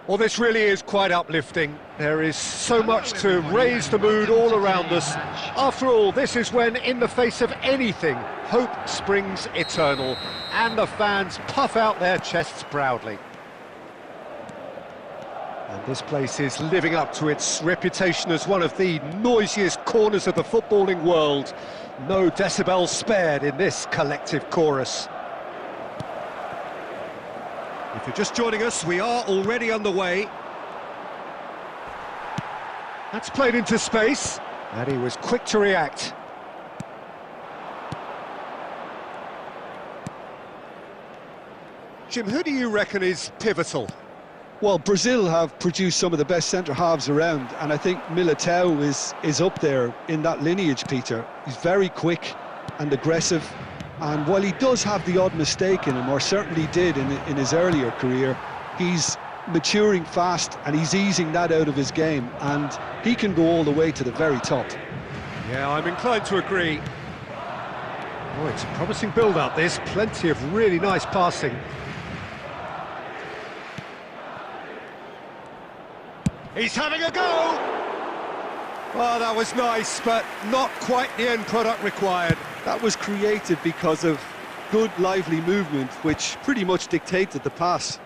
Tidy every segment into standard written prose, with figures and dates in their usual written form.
Well, this really is quite uplifting. There is so much to raise the mood all around us. After all, this is when, in the face of anything, hope springs eternal, and the fans puff out their chests proudly. And this place is living up to its reputation as one of the noisiest corners of the footballing world. No decibels spared in this collective chorus. If you're just joining us, we are already underway. That's played into space, and he was quick to react. Jim, who do you reckon is pivotal? Well, Brazil have produced some of the best centre-halves around, and I think Militao is up there in that lineage, Peter. He's very quick and aggressive. And while he does have the odd mistake in him, or certainly did in his earlier career, he's maturing fast and he's easing that out of his game, and he can go all the way to the very top. Yeah, I'm inclined to agree. Oh, it's a promising build-up, this. Plenty of really nice passing. He's having a go! Oh, that was nice, but not quite the end product required. That was created because of good, lively movement, which pretty much dictated the pass.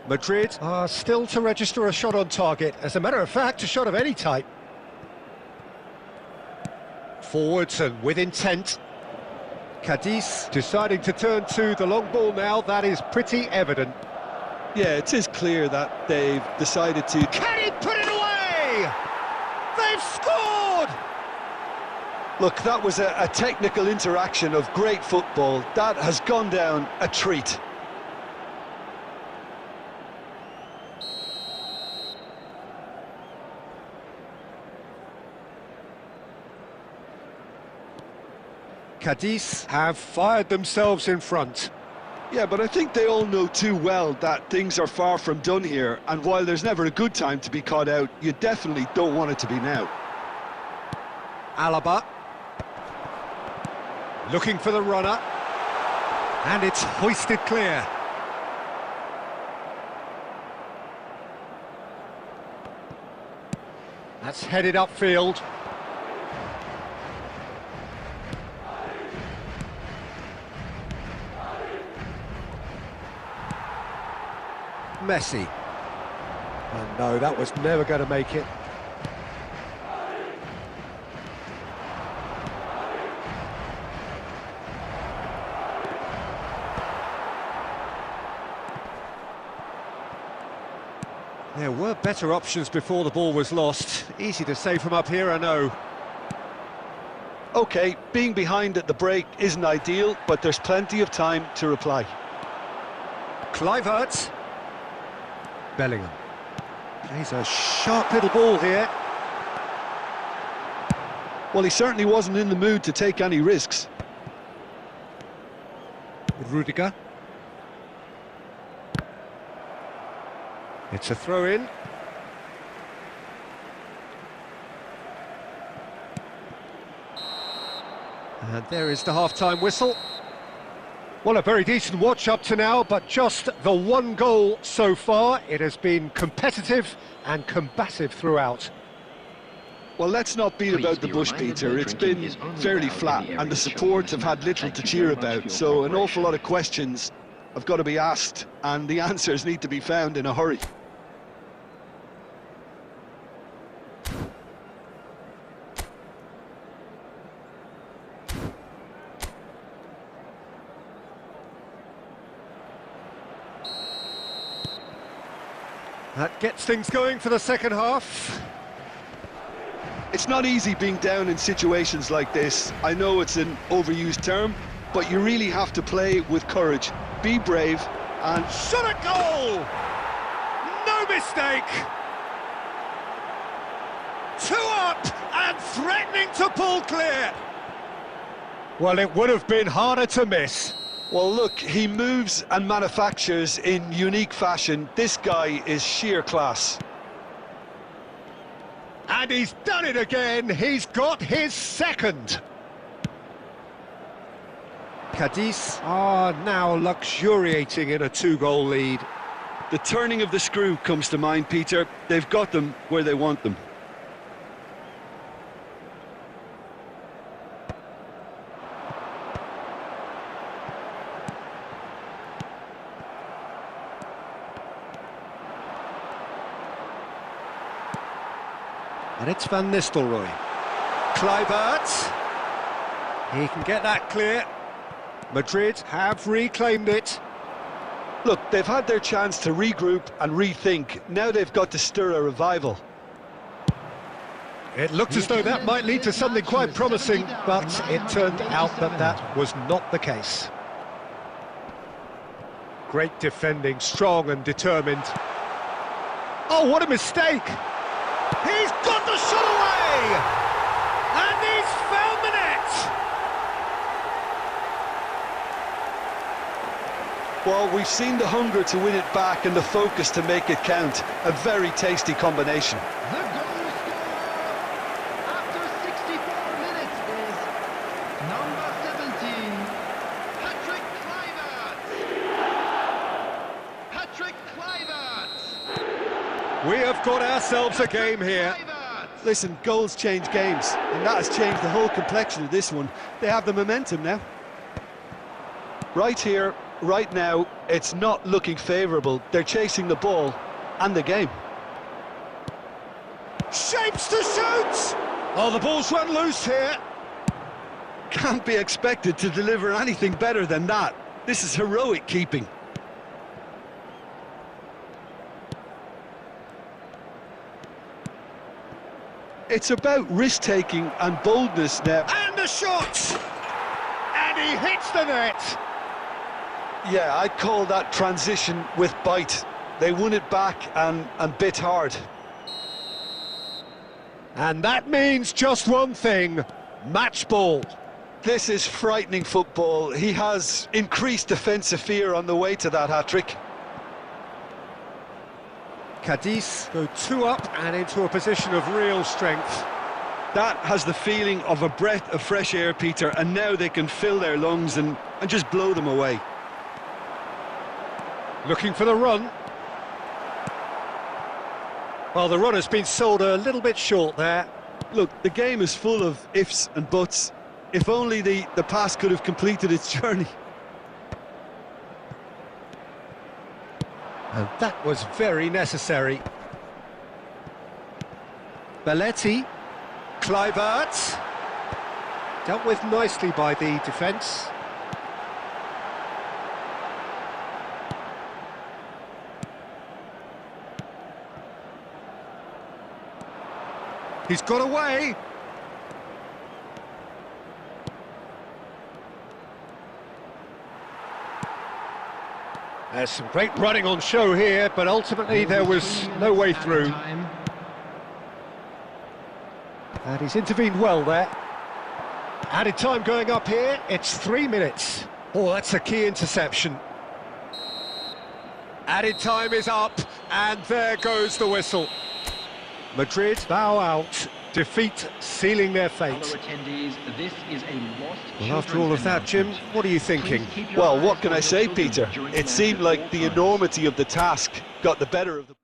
Madrid are still to register a shot on target. As a matter of fact, a shot of any type. Forwards and with intent. Cadiz deciding to turn to the long ball now. That is pretty evident. Yeah, it is clear that they've decided to... Can he put it away? They've scored! Look, that was a technical interaction of great football. That has gone down a treat. Cadiz have fired themselves in front. Yeah, but I think they all know too well that things are far from done here, and while there's never a good time to be caught out, you definitely don't want it to be now. Alaba. Looking for the runner. And it's hoisted clear. That's headed upfield. Messi. Oh no, that was never going to make it. There were better options before the ball was lost. Easy to say from up here, I know. OK, being behind at the break isn't ideal, but there's plenty of time to reply. Kluivert. Bellingham. Plays a sharp little ball here. Well, he certainly wasn't in the mood to take any risks. Rudiger. It's a throw-in. And there is the half-time whistle. Well, a very decent watch up to now, but just the one goal so far. It has been competitive and combative throughout. Well, let's not beat about the bush, Peter. It's been fairly flat, and the support have had little to cheer about, so an awful lot of questions have got to be asked, and the answers need to be found in a hurry. That gets things going for the second half. It's not easy being down in situations like this. I know it's an overused term, but you really have to play with courage. Be brave and... Shot at goal! No mistake! 2 up and threatening to pull clear. Well, it would have been harder to miss. Well, look, he moves and manufactures in unique fashion. This guy is sheer class. And he's done it again. He's got his second. Cadiz are now luxuriating in a 2-goal lead. The turning of the screw comes to mind, Peter. They've got them where they want them. And it's Van Nistelrooy. Kluivert. He can get that clear. Madrid have reclaimed it. Look, they've had their chance to regroup and rethink. Now they've got to stir a revival. It looked as though that might lead to something quite promising, but it turned out that that was not the case. Great defending, strong and determined. Oh, what a mistake! He's got the shot away! And he's found the net! Well, we've seen the hunger to win it back and the focus to make it count. A very tasty combination. The goal scorer after 64 minutes is number 17, Patrick Kluivert. Patrick Kluivert. We have got ourselves a game here. Listen, goals change games, and that has changed the whole complexion of this one. They have the momentum now. Right here, right now, it's not looking favourable. They're chasing the ball and the game. Shapes to shoot! Oh, the ball's run loose here. Can't be expected to deliver anything better than that. This is heroic keeping. It's about risk-taking and boldness now. And the shot! And he hits the net! Yeah, I'd call that transition with bite. They won it back and bit hard. And that means just one thing, match ball. This is frightening football. He has increased defensive fear on the way to that hat-trick. Cadiz go 2 up and into a position of real strength. That has the feeling of a breath of fresh air, Peter, and now they can fill their lungs and just blow them away. Looking for the run. Well, the run has been sold a little bit short there. Look, the game is full of ifs and buts. If only the pass could have completed its journey. And that was very necessary. Belletti. Kluivert. Dealt with nicely by the defence. He's got away. There's some great running on show here, but ultimately there was no way through. And he's intervened well there. Added time going up here, it's 3 minutes. Oh, that's a key interception. Added time is up, and there goes the whistle. Madrid bow out Defeat sealing their fate. Other attendees, this is a lost Well, after all of that, Jim, what are you thinking? Well, what can I say, Peter? It seemed like the enormity of the task got the better of the...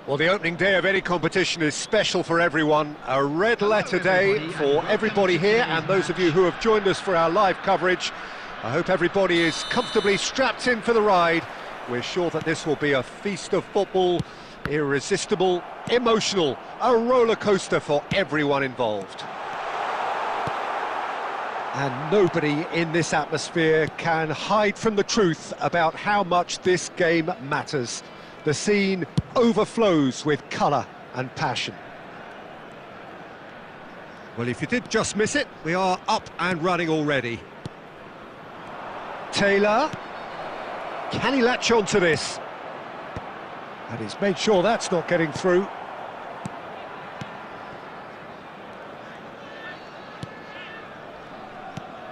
Well, the opening day of any competition is special for everyone. A red letter day for everybody here, and those of you who have joined us for our live coverage. I hope everybody is comfortably strapped in for the ride. We're sure that this will be a feast of football, irresistible, emotional, a roller coaster for everyone involved. And nobody in this atmosphere can hide from the truth about how much this game matters. The scene overflows with colour and passion. Well, if you did just miss it, we are up and running already. Taylor, can he latch on to this? And he's made sure that's not getting through.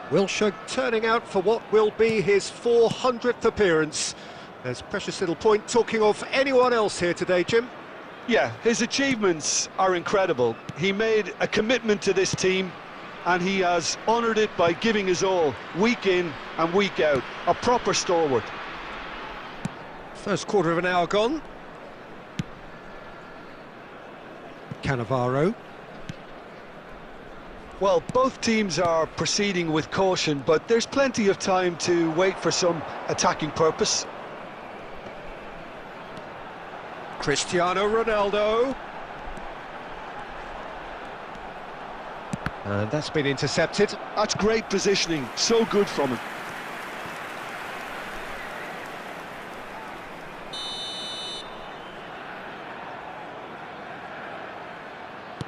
Wilshere turning out for what will be his 400th appearance. There's precious little point talking of anyone else here today, Jim. Yeah, his achievements are incredible. He made a commitment to this team, and he has honoured it by giving his all, week in and week out. A proper stalwart. First quarter of an hour gone. Cannavaro. Well, both teams are proceeding with caution, but there's plenty of time to wait for some attacking purpose. Cristiano Ronaldo. And that's been intercepted. That's great positioning, so good from him.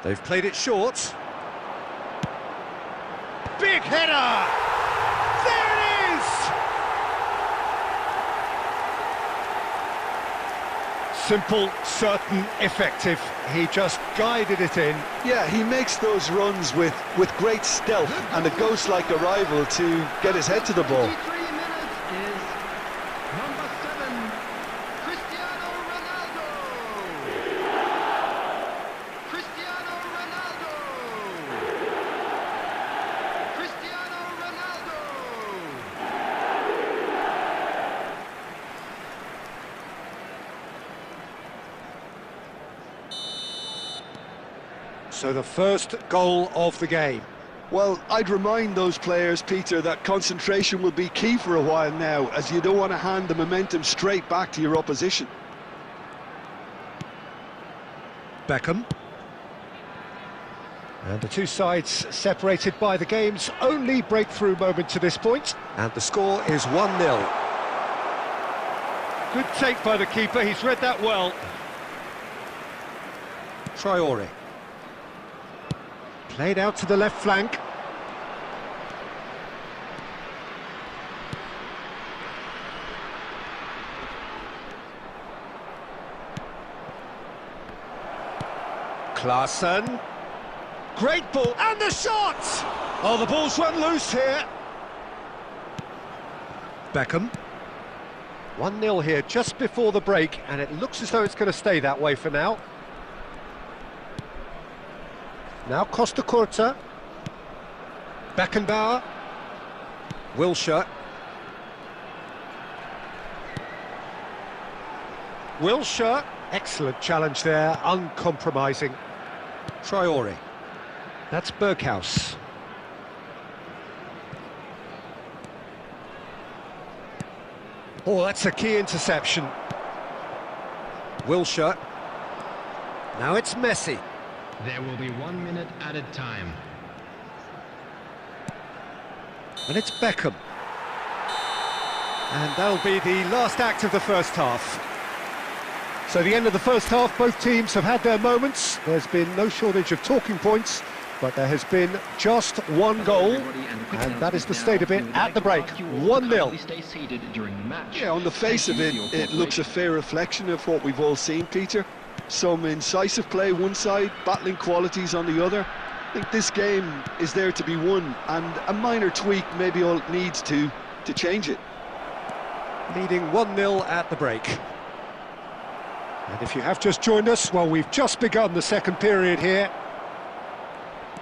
They've played it short. Big header! There it is! Simple, certain, effective. He just guided it in. Yeah, he makes those runs with great stealth and a ghost-like arrival to get his head to the ball. 53 minutes is number 7, Cristiano Ronaldo. Cristiano Ronaldo. Cristiano Ronaldo. So the first goal of the game. Well, I'd remind those players, Peter, that concentration will be key for a while now, as you don't want to hand the momentum straight back to your opposition. Beckham. And the two sides separated by the game's only breakthrough moment to this point. And the score is 1-0. Good take by the keeper, he's read that well. Traore. Played out to the left flank. Klaassen. Great ball, and the shot! Oh, the ball's run loose here. Beckham. 1-0 here just before the break, and it looks as though it's going to stay that way for now. Now Costa Curta. Beckenbauer. Wilshere. Wilshere. Excellent challenge there, uncompromising. Traore. That's Berghaus. Oh, that's a key interception. Wilshere. Now it's Messi. There will be 1 minute added time. And it's Beckham. And that'll be the last act of the first half. So the end of the first half, both teams have had their moments. There's been no shortage of talking points, but there has been just one goal, and that is the state of it at the break. 1-0. Yeah, on the face of it, it looks a fair reflection of what we've all seen, Peter. Some incisive play one side, battling qualities on the other. I think this game is there to be won, and a minor tweak maybe all it needs to change it. Leading 1-0 at the break. And if you have just joined us, well, we've just begun the second period here.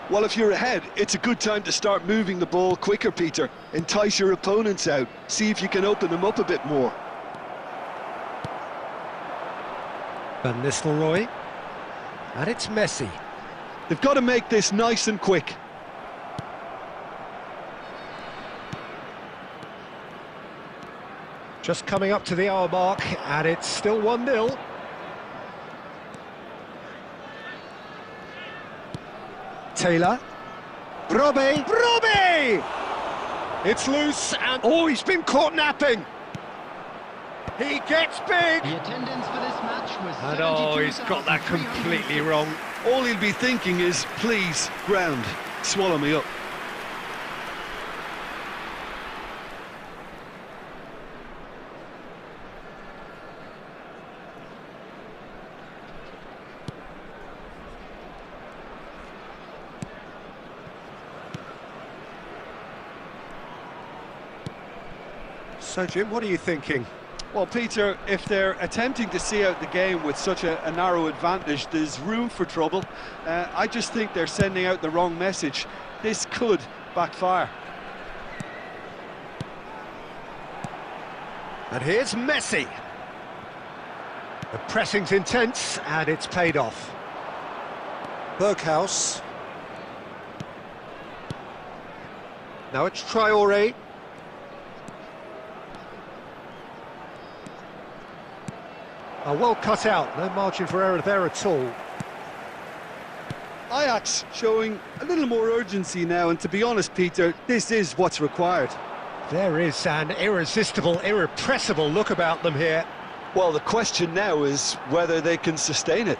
Well, if you're ahead, it's a good time to start moving the ball quicker, Peter. Entice your opponents out. See if you can open them up a bit more. Van Nistelrooy. And it's Messi. They've got to make this nice and quick. Just coming up to the hour mark, and it's still 1-0. Taylor. Brobbey! It's loose, and oh, he's been caught napping. He gets big. The attendance for this match was And oh, he's got that completely wrong. All he'll be thinking is, please, ground, swallow me up. So, Jim, what are you thinking? Well, Peter, if they're attempting to see out the game with such a narrow advantage, there's room for trouble. I just think they're sending out the wrong message. This could backfire. And here's Messi. The pressing's intense, and it's paid off. Berghaus. Now it's Traore. Oh, well cut out, no margin for error there at all. Ajax showing a little more urgency now, and to be honest, Peter, this is what's required. There is an irresistible, irrepressible look about them here. Well, the question now is whether they can sustain it.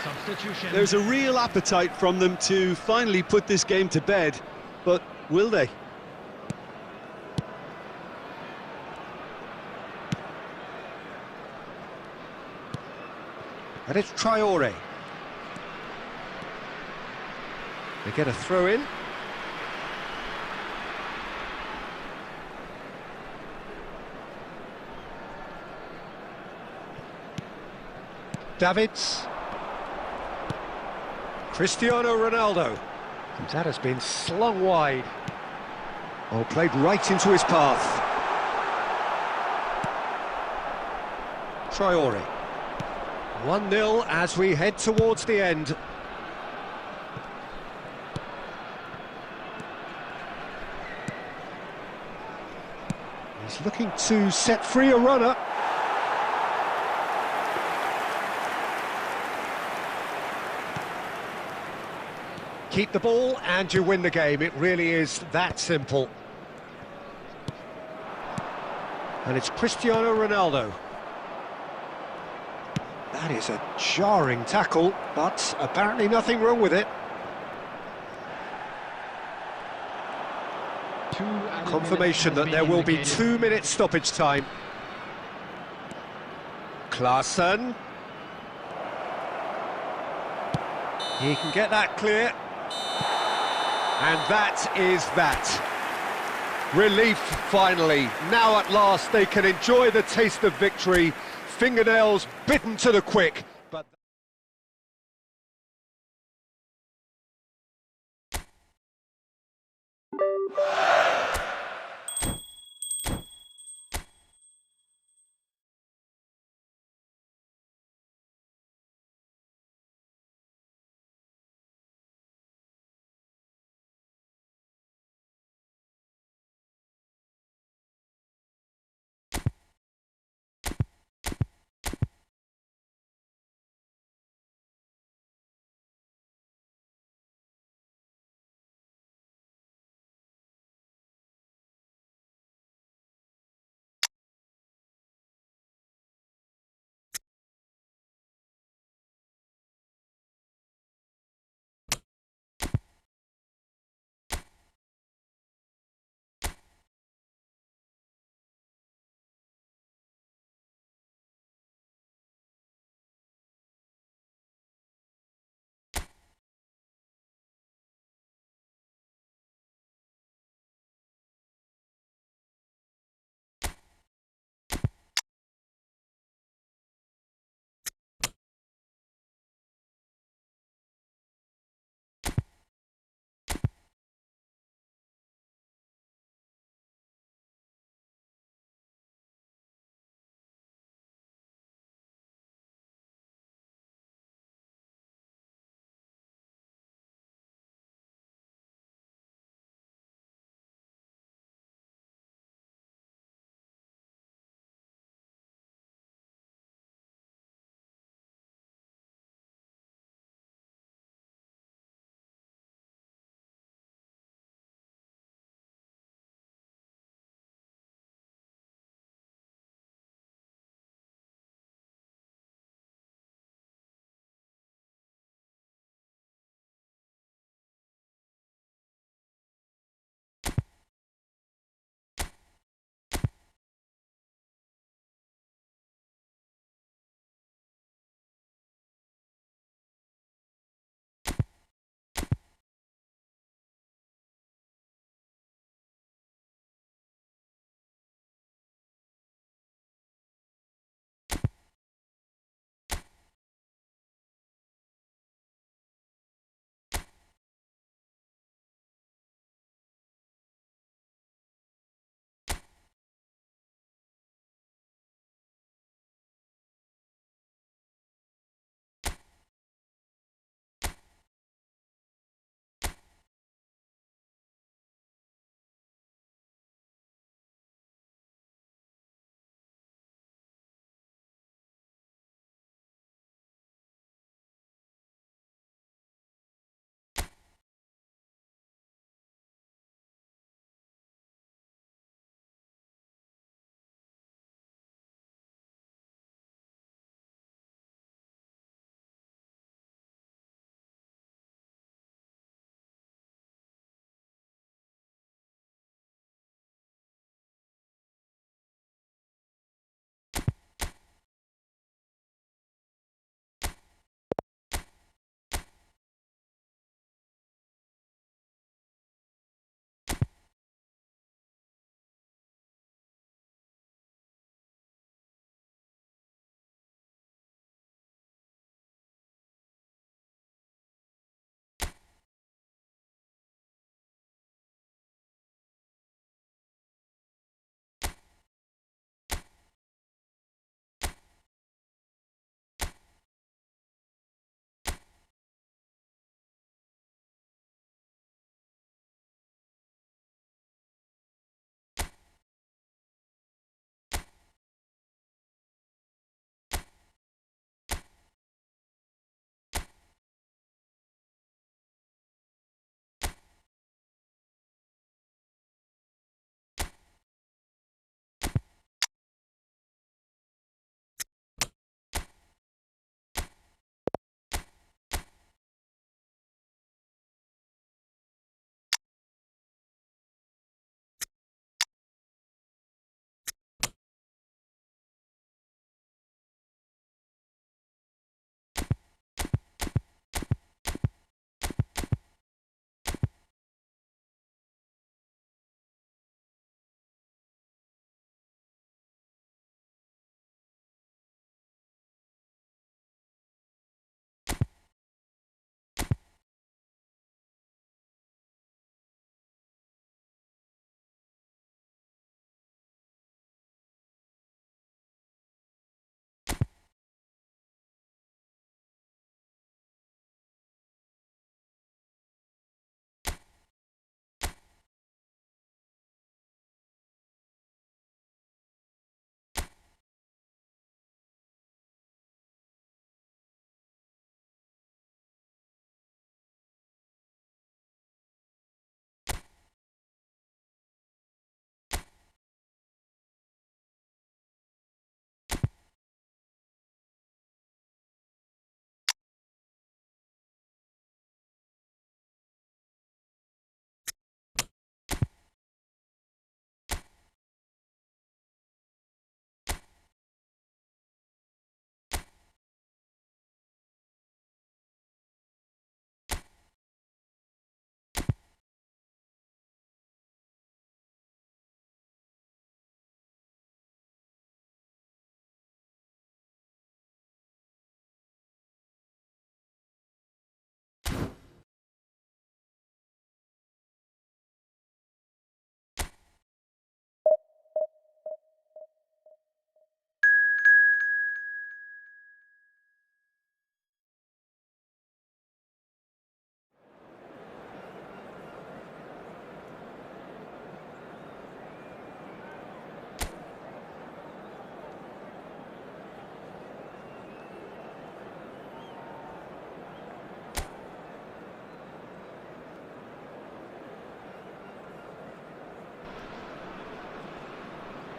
Substitution. There's a real appetite from them to finally put this game to bed, but will they? And it's Traore. They get a throw in. Davids. Cristiano Ronaldo. And that has been slung wide. Oh, played right into his path. Traore. 1-0 as we head towards the end. He's looking to set free a runner. Keep the ball and you win the game. It really is that simple. And it's Cristiano Ronaldo. That is a jarring tackle, but apparently nothing wrong with it. Confirmation that there will be 2 minutes stoppage time. Klaassen. He can get that clear. And that is that. Relief, finally. Now at last they can enjoy the taste of victory. Fingernails bitten to the quick. But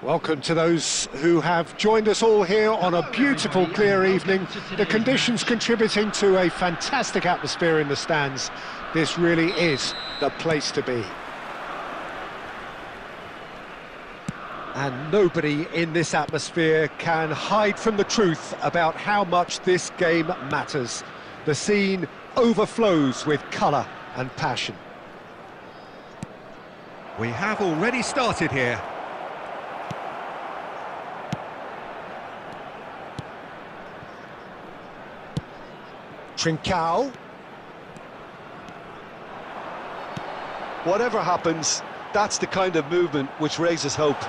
Welcome to those who have joined us all here on a beautiful, clear evening. The conditions contributing to a fantastic atmosphere in the stands. This really is the place to be. And nobody in this atmosphere can hide from the truth about how much this game matters. The scene overflows with colour and passion. We have already started here. Trincao. Whatever happens, that's the kind of movement which raises hope.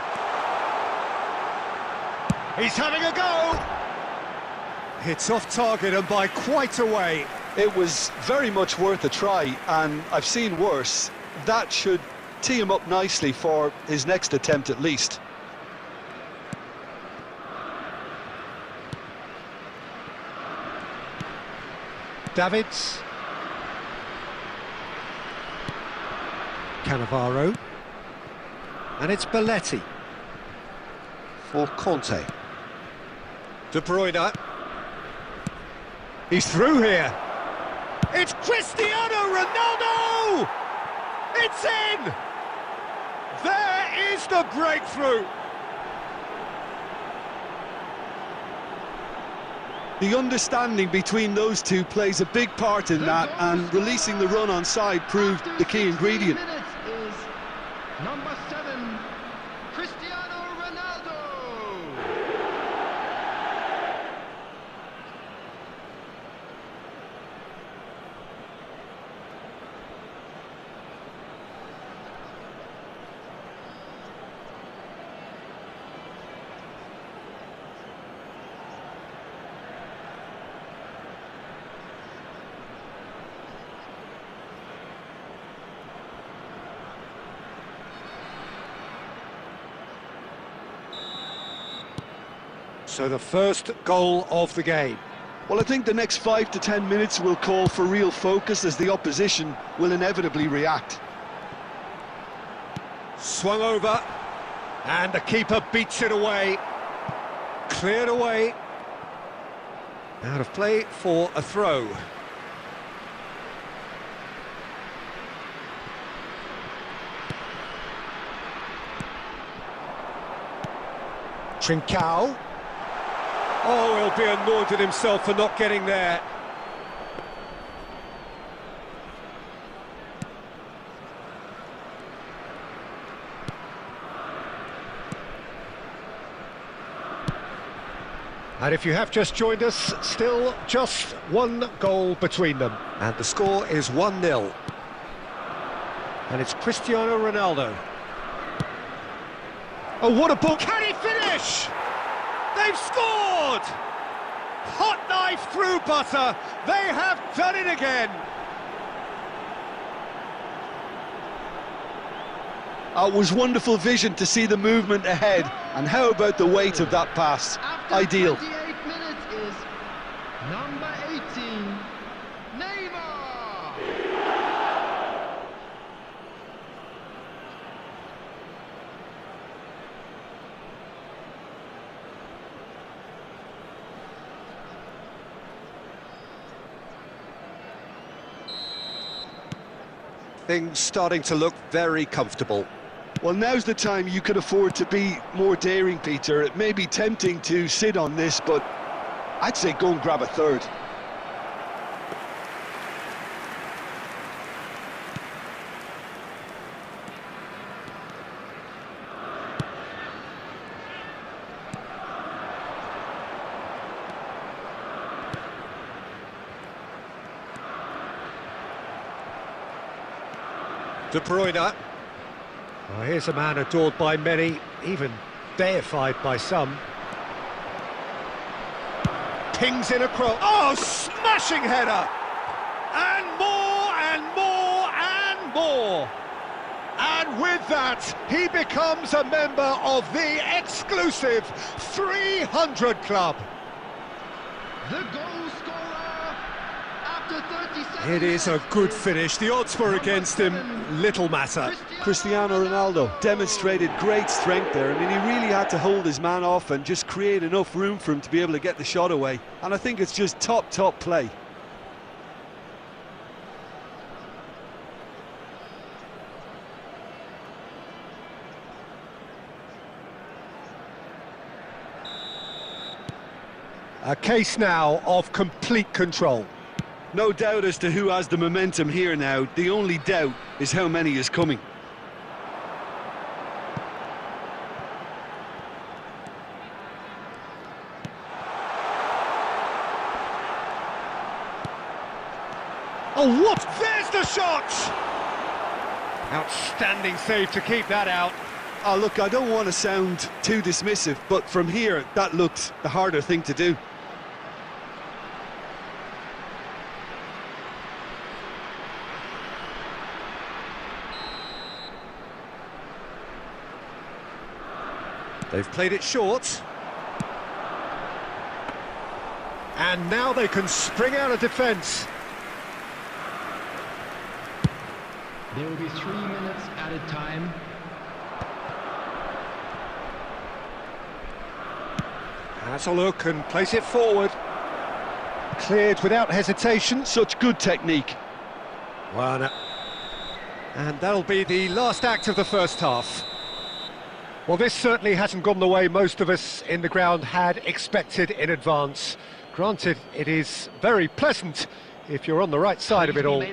He's having a go! It's off target and by quite a way. It was very much worth a try, and I've seen worse. That should tee him up nicely for his next attempt at least. Davids. Cannavaro. And it's Belletti. For Conte. De Bruyne. He's through here. It's Cristiano Ronaldo! It's in! There is the breakthrough! The understanding between those two plays a big part in that, and releasing the run on side proved the key ingredient. Minutes is number 7, Cristiano Ronaldo. So the first goal of the game. Well, I think the next 5 to 10 minutes will call for real focus, as the opposition will inevitably react. Swung over, and the keeper beats it away. Cleared away. Out of play for a throw. Trincao. Oh, he'll be annoyed at himself for not getting there. And if you have just joined us, still just one goal between them. And the score is 1-0. And it's Cristiano Ronaldo. Oh, what a ball! Can he finish? They've scored! Hot knife through butter. They have done it again. It was wonderful vision to see the movement ahead, and how about the weight of that pass? Ideal. 28 minutes is number 18, Neymar. Things starting to look very comfortable. Well, now's the time you could afford to be more daring, Peter. It may be tempting to sit on this, but I'd say go and grab a third. De Bruyne. Well, here's a man adored by many, even deified by some. Pings in a cross. Oh, smashing header! And more, and more, and more! And with that, he becomes a member of the exclusive 300 Club. The goal scorer, After 30 seconds. It is a good finish. The odds were against him. Little matter. Cristiano Ronaldo demonstrated great strength there. I mean, he really had to hold his man off and just create enough room for him to be able to get the shot away. And I think it's just top play. A case now of complete control. No doubt as to who has the momentum here now. The only doubt is how many is coming. Oh, what? There's the shot! Outstanding save to keep that out. Oh, look, I don't want to sound too dismissive, but from here, that looked the harder thing to do. They've played it short. And now they can spring out of defence. There will be 3 minutes added time. Has a look and place it forward. Cleared without hesitation. Such good technique. One. And that'll be the last act of the first half. Well, this certainly hasn't gone the way most of us in the ground had expected in advance. Granted, it is very pleasant if you're on the right side of it all.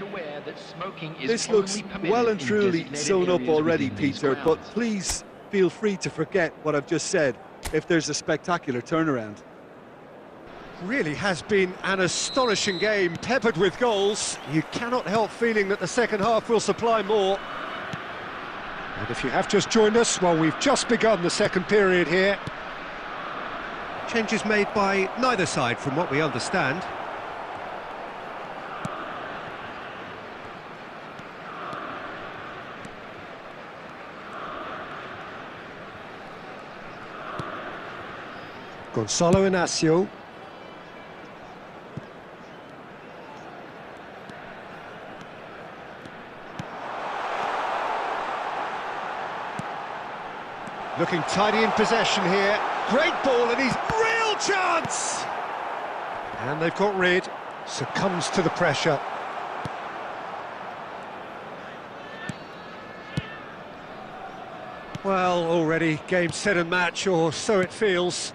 This looks well and truly sewn up already, Peter, but please feel free to forget what I've just said if there's a spectacular turnaround. Really has been an astonishing game, peppered with goals. You cannot help feeling that the second half will supply more. And if you have just joined us, well, we've just begun the second period here. Changes made by neither side, from what we understand. Gonzalo Inacio. Looking tidy in possession here. Great ball and he's real chance! And they've got rid. Succumbs to the pressure. Well, already game, set and match, or so it feels.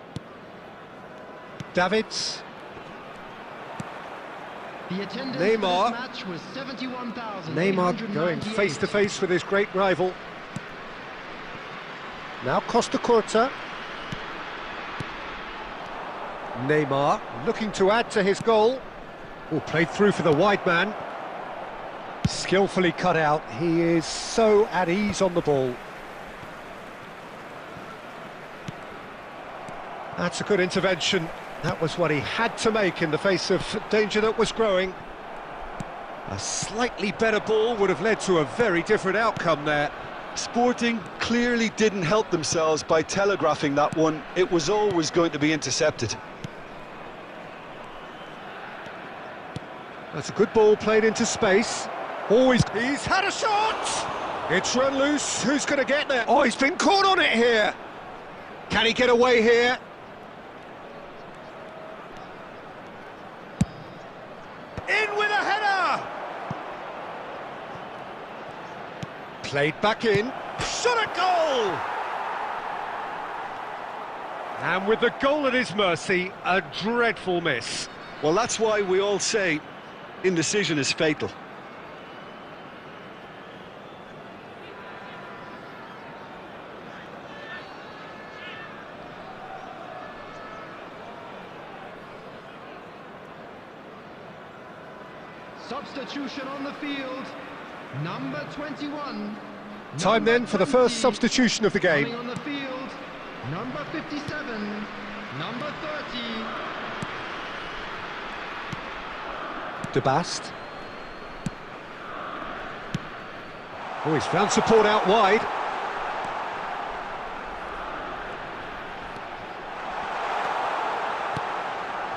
Davids. The attendance Neymar. for this match was 71,000. Neymar going face to face with his great rival. Now Costa Curta. Neymar looking to add to his goal. Oh, played through for the wide man. Skillfully cut out. He is so at ease on the ball. That's a good intervention. That was what he had to make in the face of danger that was growing. A slightly better ball would have led to a very different outcome there. Sporting clearly didn't help themselves by telegraphing that one. It was always going to be intercepted. That's a good ball played into space. Always, he's had a shot! It's run loose, who's going to get there? Oh, he's been caught on it here! Can he get away here? In with a header! Played back in, shot at goal! And with the goal at his mercy, a dreadful miss. Well, that's why we all say indecision is fatal. Substitution on the field. Number 21. Time then for the first substitution of the game. Coming on the field. Number 57. Number 30. De Bast. Oh, he's found support out wide.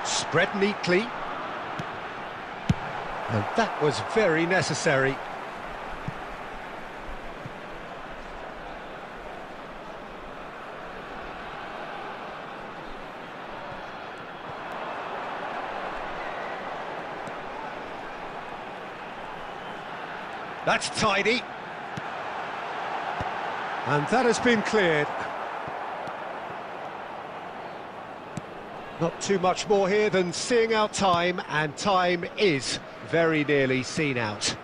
Spread neatly. And that was very necessary. That's tidy. And that has been cleared. Not too much more here than seeing out time, and time is very nearly seen out.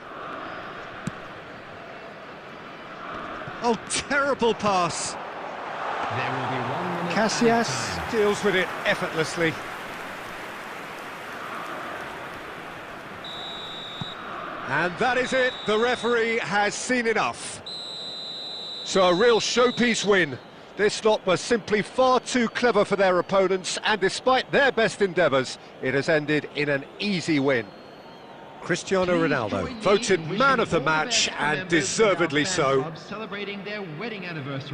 Oh, terrible pass. There will be 1 minute. Casillas deals with it effortlessly. And that is it. The referee has seen enough. So a real showpiece win. This lot was simply far too clever for their opponents, and despite their best endeavours, it has ended in an easy win. Cristiano Ronaldo voted man of the match, and deservedly so.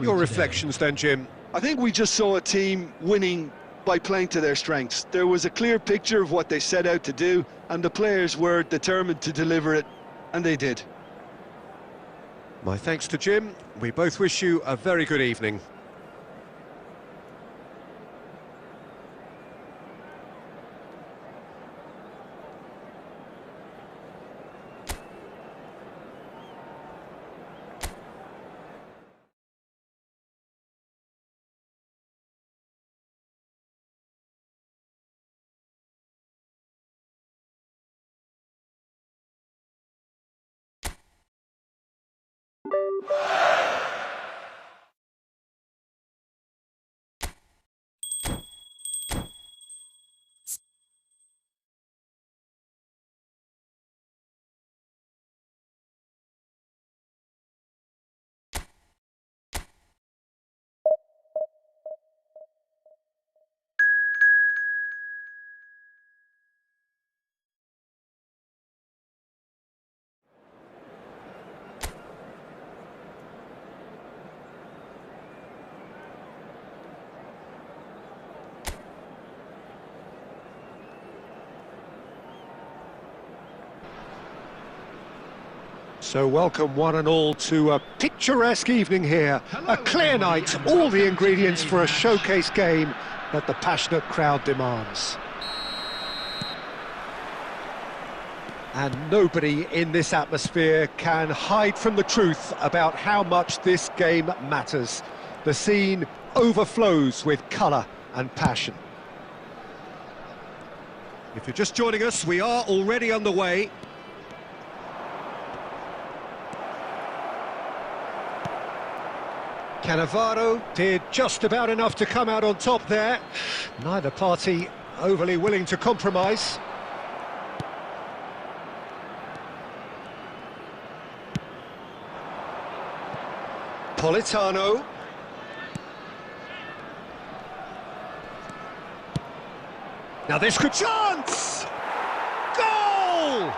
Your reflections then, Jim? I think we just saw a team winning by playing to their strengths. There was a clear picture of what they set out to do, and the players were determined to deliver it, and they did. My thanks to Jim. We both wish you a very good evening. So welcome one and all to a picturesque evening here. A clear night, all the ingredients for a showcase game that the passionate crowd demands. And nobody in this atmosphere can hide from the truth about how much this game matters. The scene overflows with colour and passion. If you're just joining us, we are already underway. Cannavaro did just about enough to come out on top there. Neither party overly willing to compromise. Politano. Now this could chance! Goal!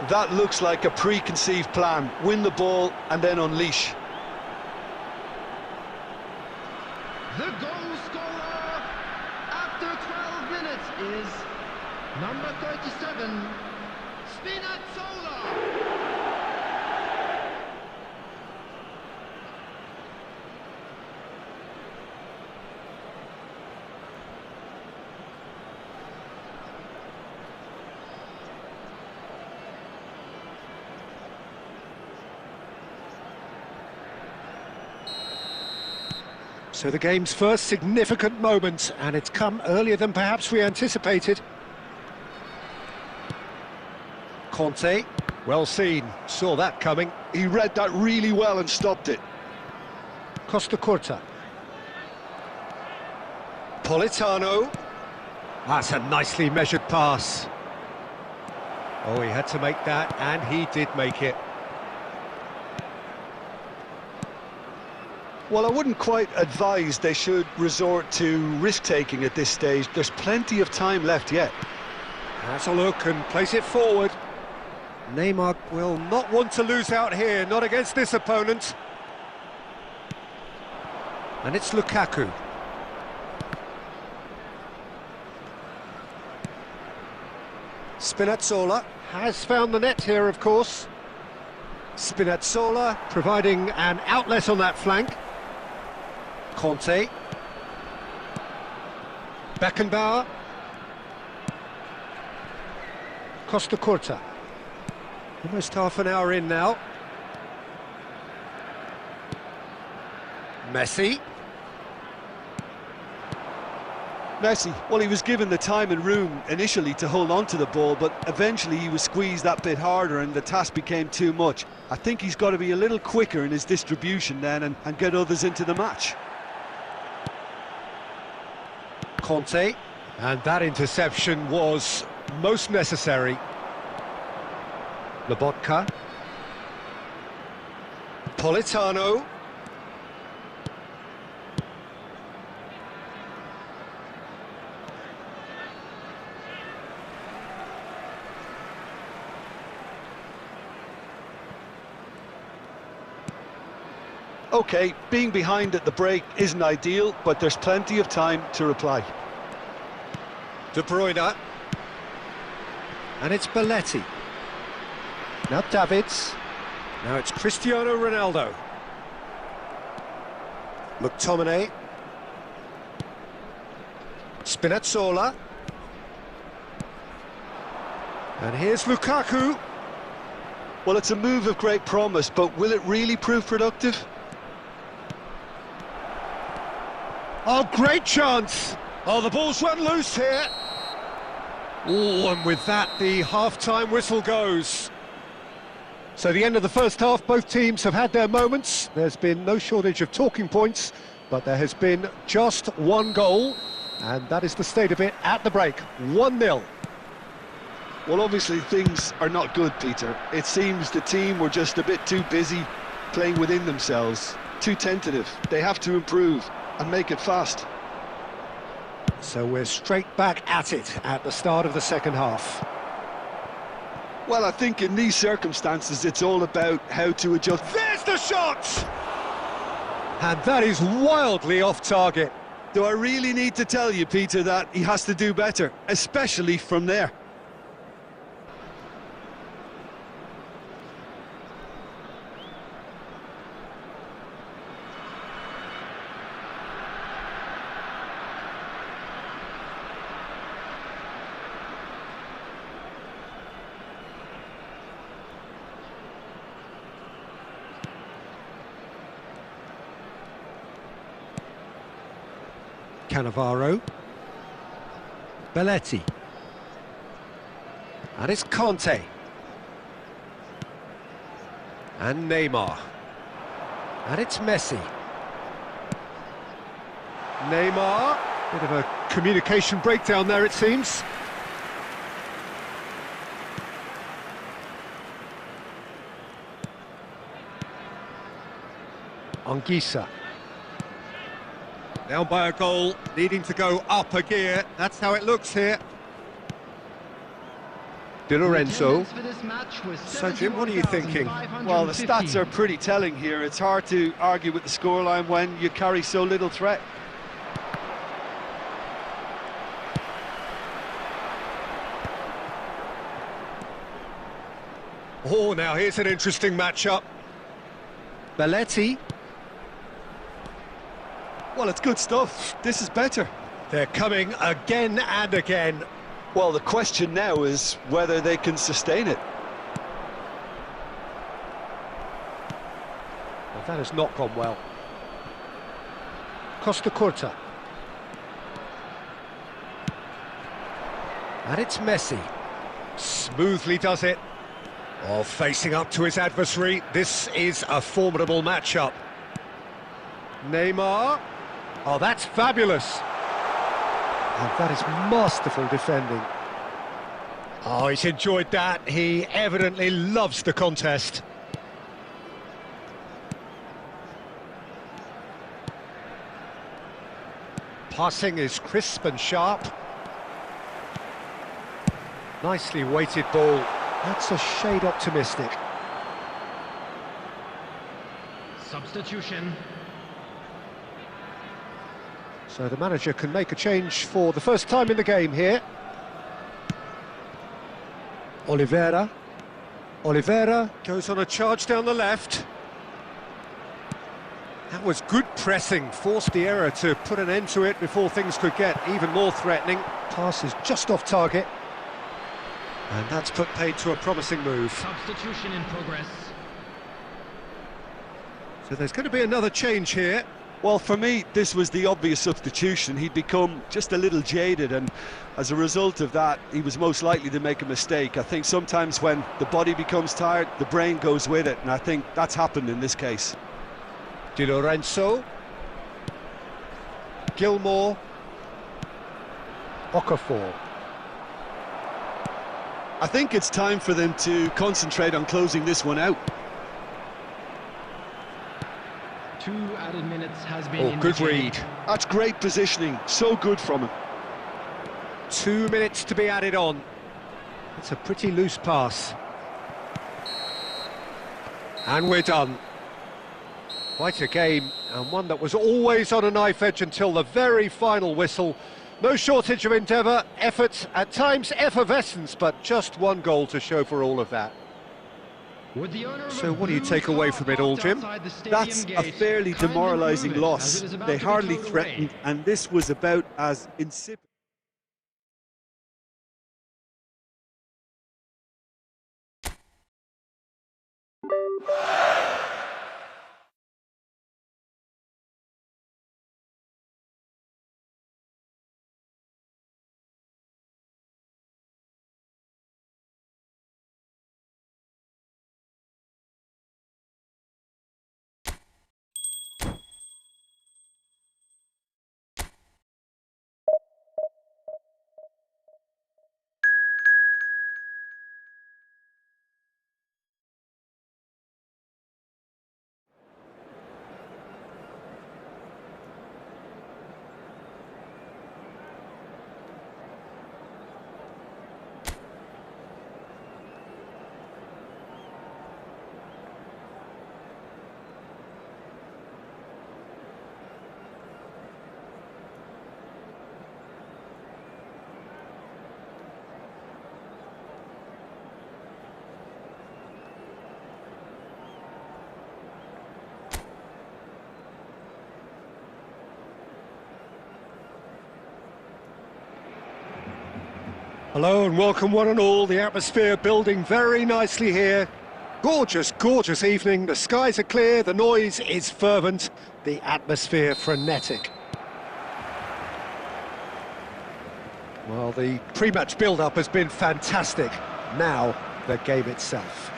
That looks like a preconceived plan. Win the ball and then unleash. The goal scorer after 12 minutes is number 37, Spinazzola. So the game's first significant moment, and it's come earlier than perhaps we anticipated. Conte, well seen, saw that coming. He read that really well and stopped it. Costa Curta. Politano. That's a nicely measured pass. Oh, he had to make that, and he did make it. Well, I wouldn't quite advise they should resort to risk-taking at this stage. There's plenty of time left yet. Has a look and plays it forward. Neymar will not want to lose out here, not against this opponent. And it's Lukaku. Spinazzola has found the net here, of course. Spinazzola providing an outlet on that flank. Conte. Beckenbauer. Costa Curta. Almost half an hour in now. Messi. Messi, well, he was given the time and room initially to hold on to the ball, but eventually he was squeezed that bit harder and the task became too much. I think he's got to be a little quicker in his distribution then and get others into the match. Conte, and that interception was most necessary. Lobotka. Politano. Okay, being behind at the break isn't ideal, but there's plenty of time to reply. De Bruyne. And it's Belletti. Now Davids. Now it's Cristiano Ronaldo. McTominay. Spinazzola. And here's Lukaku. Well, it's a move of great promise, but will it really prove productive? Oh, great chance! Oh, the ball's run loose here. Oh, and with that, the half-time whistle goes. So the end of the first half, both teams have had their moments. There's been no shortage of talking points, but there has been just one goal, and that is the state of it at the break. 1-0. Well, obviously things are not good, Peter. It seems the team were just a bit too busy playing within themselves, too tentative. They have to improve and make it fast. So we're straight back at it at the start of the second half. Well, I think in these circumstances it's all about how to adjust. There's the shot! And that is wildly off target. Do I really need to tell you, Peter, that he has to do better, especially from there? Cannavaro. Belletti. And it's Conte. And Neymar. And it's Messi. Neymar. Bit of a communication breakdown there, it seems. Anguissa. Down by a goal, needing to go up a gear. That's how it looks here. Di Lorenzo. So, Jim, what are you thinking? Well, the stats are pretty telling here. It's hard to argue with the scoreline when you carry so little threat. Oh, now here's an interesting matchup. Belletti. Well, it's good stuff. This is better. They're coming again and again. Well, the question now is whether they can sustain it. Well, that has not gone well. Costa Curta. And it's Messi. Smoothly does it. Oh, facing up to his adversary. This is a formidable matchup. Neymar. Oh, that's fabulous. And that is masterful defending. Oh, he's enjoyed that. He evidently loves the contest. Passing is crisp and sharp. Nicely weighted ball. That's a shade optimistic. Substitution. So the manager can make a change for the first time in the game here. Oliveira. Oliveira goes on a charge down the left. That was good pressing, forced the error to put an end to it before things could get even more threatening. Pass is just off target. And that's put paid to a promising move. Substitution in progress. So there's going to be another change here. Well, for me, this was the obvious substitution. He'd become just a little jaded, and as a result of that, he was most likely to make a mistake. I think sometimes when the body becomes tired, the brain goes with it, and I think that's happened in this case. Di Lorenzo. Gilmore. Okafor. I think it's time for them to concentrate on closing this one out. 2 added minutes has been Oh, good indicated. read. That's great positioning, so good from him. 2 minutes to be added on. It's a pretty loose pass. And we're done. Quite a game, and one that was always on a knife edge until the very final whistle. No shortage of endeavour, effort, at times effervescence, but just one goal to show for all of that. With the owner of So a what do you blue take away car from it all, parked Jim? outside the stadium That's a gate, fairly kindly demoralising remove it, loss. as it is about They to be hardly towed away. threatened, and this was about as insipid. Hello and welcome one and all. The atmosphere building very nicely here. Gorgeous, gorgeous evening. The skies are clear, the noise is fervent, the atmosphere frenetic. Well, the pre-match build-up has been fantastic. Now, the game itself.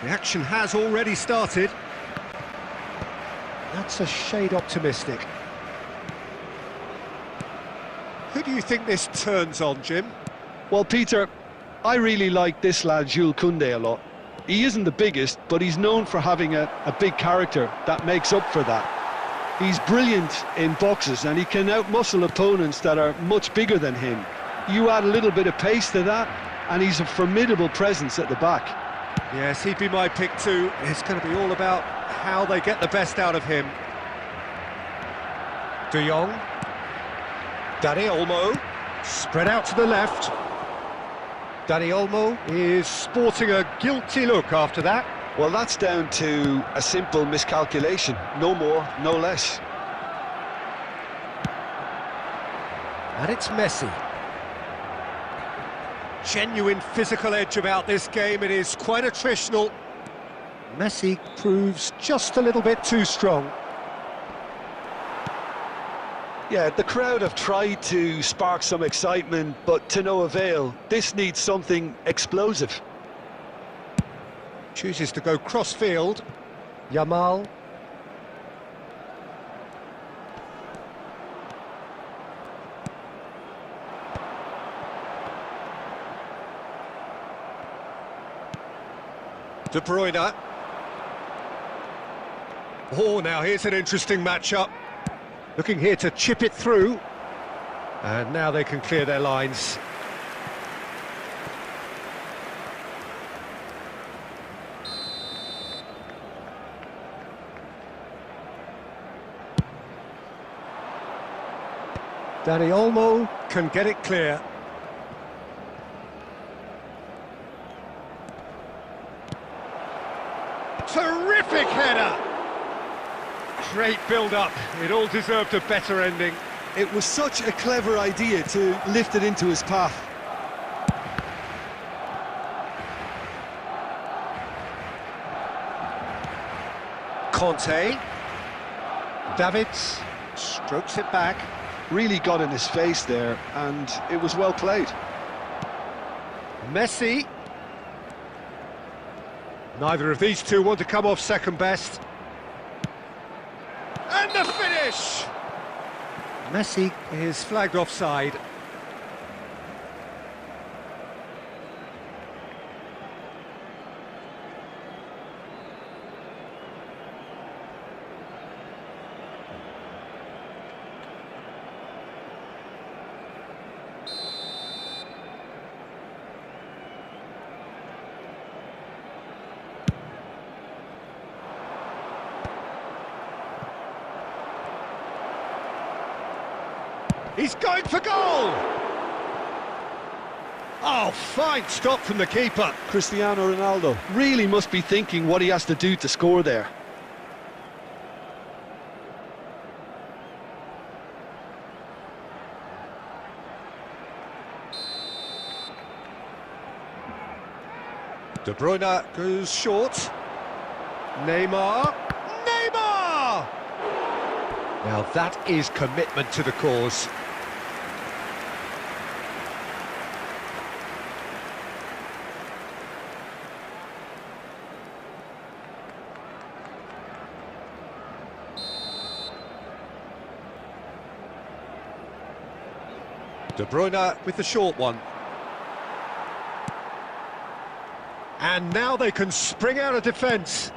The action has already started. That's a shade optimistic. Who do you think this turns on, Jim? Well, Peter, I really like this lad, Jules Koundé, a lot. He isn't the biggest, but he's known for having a big character that makes up for that. He's brilliant in boxes, and he can outmuscle opponents that are much bigger than him. You add a little bit of pace to that, and he's a formidable presence at the back. Yes, he'd be my pick too. It's going to be all about how they get the best out of him. De Jong. Dani Olmo, spread out to the left. Dani Olmo is sporting a guilty look after that. Well, that's down to a simple miscalculation. No more, no less. And it's Messi. Genuine physical edge about this game. It is quite attritional. Messi proves just a little bit too strong. Yeah, the crowd have tried to spark some excitement, but to no avail. This needs something explosive. Chooses to go cross-field. Yamal. De Bruyne. Oh, now here's an interesting matchup. Looking here to chip it through. And now they can clear their lines. Dani Olmo can get it clear. Terrific header! Great build-up. It all deserved a better ending. It was such a clever idea to lift it into his path. Conte. Davids strokes it back. Really got in his face there, and it was well played. Messi. Neither of these two want to come off second best. And the finish! Messi is flagged offside. He's going for goal! Oh, fine stop from the keeper. Cristiano Ronaldo really must be thinking what he has to do to score there. De Bruyne goes short. Neymar. Neymar! Now that is commitment to the cause. De Bruyne with the short one. And now they can spring out of defence.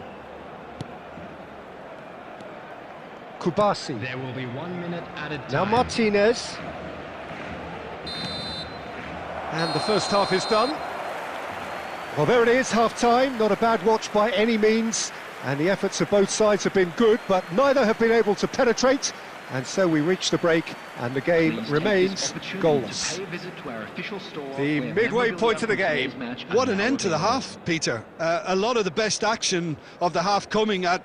Kubasi. There will be 1 minute added time. Now Martinez. And the first half is done. Well, there it is, half-time. Not a bad watch by any means. And the efforts of both sides have been good, but neither have been able to penetrate. And so we reach the break, and the game remains goalless. The midway point of the game. What an end to the half, Peter. A lot of the best action of the half coming at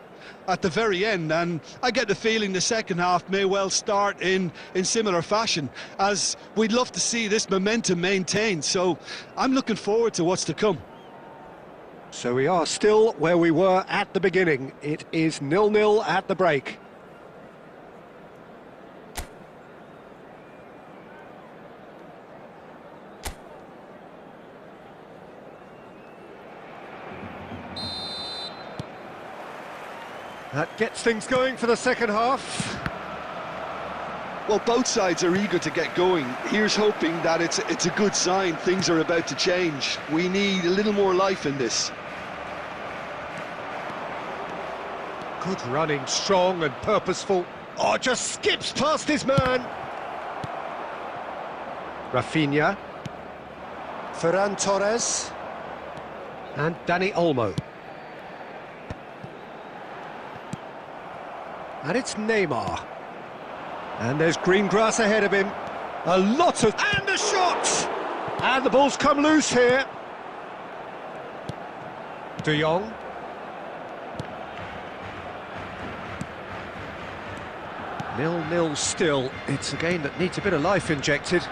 the very end, and I get the feeling the second half may well start in similar fashion, as we'd love to see this momentum maintained. So I'm looking forward to what's to come. So we are still where we were at the beginning. It is 0-0 at the break. That gets things going for the second half. Well, both sides are eager to get going. Here's hoping that it's a good sign. Things are about to change. We need a little more life in this. Good running, strong and purposeful. Oh, just skips past his man. Rafinha. Ferran Torres. And Dani Olmo. And it's Neymar. And there's green grass ahead of him. A lot of... And a shot! And the ball's come loose here. De Jong. Nil-nil still. It's a game that needs a bit of life injected.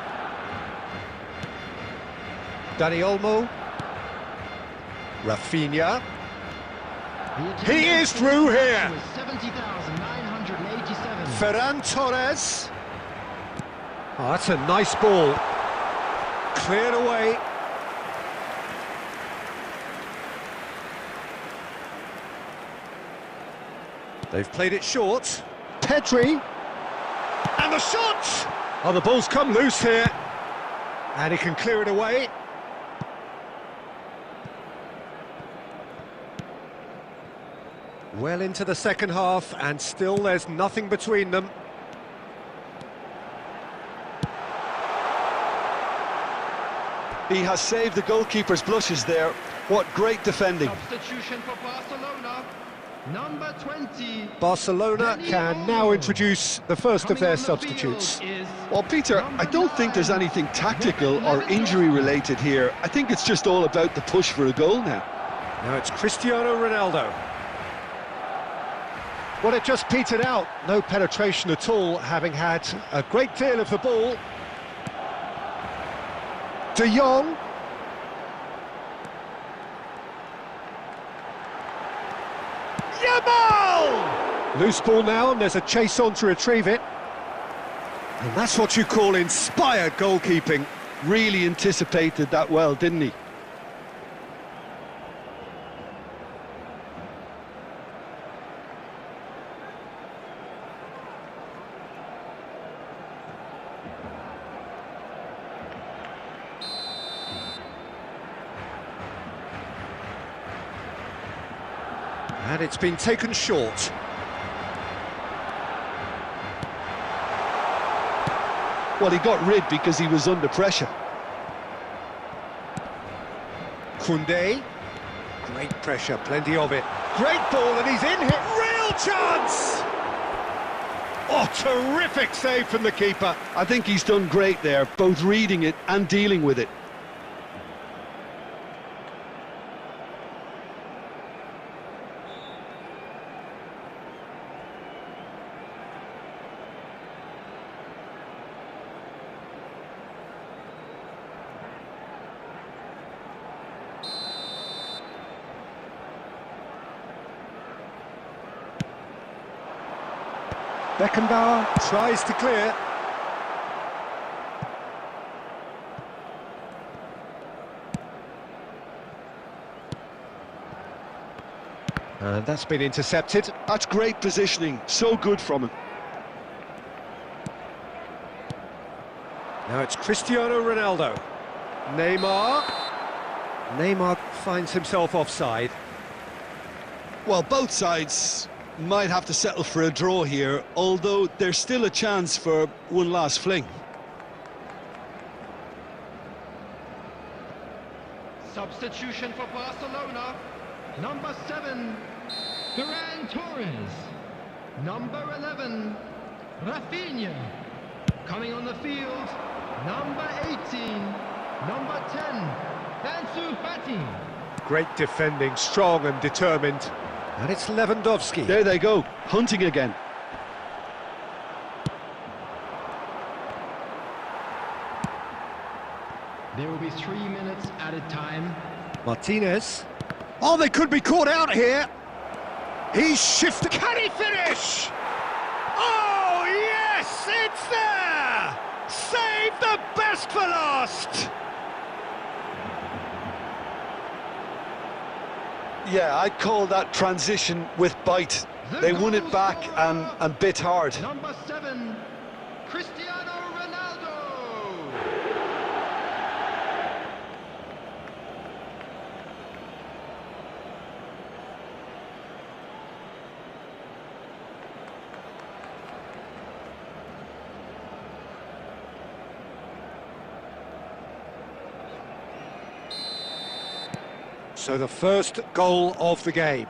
Dani Olmo. Rafinha. He is through here. Ferran Torres. Oh, that's a nice ball. Cleared away. They've played it short. Pedri. And the shot! Oh, the ball's come loose here. And he can clear it away. Well into the second half, and still there's nothing between them. He has saved the goalkeeper's blushes there. What great defending. Substitution for Barcelona. Number 20. Barcelona can now introduce the first of their substitutes. Well, Peter, I don't think there's anything tactical or injury related here. I think it's just all about the push for a goal now. Now it's Cristiano Ronaldo. Well, it just petered out. No penetration at all, having had a great deal of the ball. De Jong. Yamal! Loose ball now, and there's a chase on to retrieve it. And that's what you call inspired goalkeeping. Really anticipated that well, didn't he? And it's been taken short. Well, he got rid because he was under pressure. Koundé. Great pressure, plenty of it. Great ball, and he's in here. Real chance! Oh, terrific save from the keeper. I think he's done great there, both reading it and dealing with it. Beckenbauer tries to clear. And that's been intercepted. That's great positioning, so good from him. Now it's Cristiano Ronaldo. Neymar. Neymar finds himself offside. Well, both sides might have to settle for a draw here, although there's still a chance for one last fling. Substitution for Barcelona. Number 7, Ferran Torres. Number 11, Rafinha. Coming on the field, number 18, number 10, Ansu Fati. Great defending, strong and determined. And it's Lewandowski. There they go, hunting again. There will be 3 minutes added time. Martinez. Oh, they could be caught out here. He's shifted. Can he finish? Oh, yes, it's there! Save the best for last! Yeah, I'd call that transition with bite. They won it back and bit hard. Number 7, Cristiano Ronaldo. So the first goal of the game.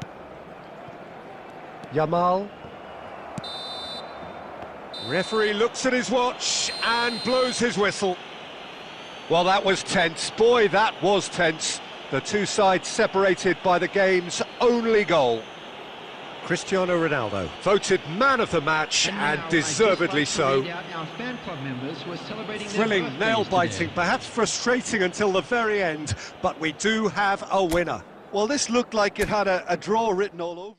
Yamal. Referee looks at his watch and blows his whistle. Well, that was tense. Boy, that was tense. The two sides separated by the game's only goal. Cristiano Ronaldo, voted man of the match, and deservedly so. Thrilling, nail-biting, perhaps frustrating until the very end, but we do have a winner. Well, this looked like it had a draw written all over.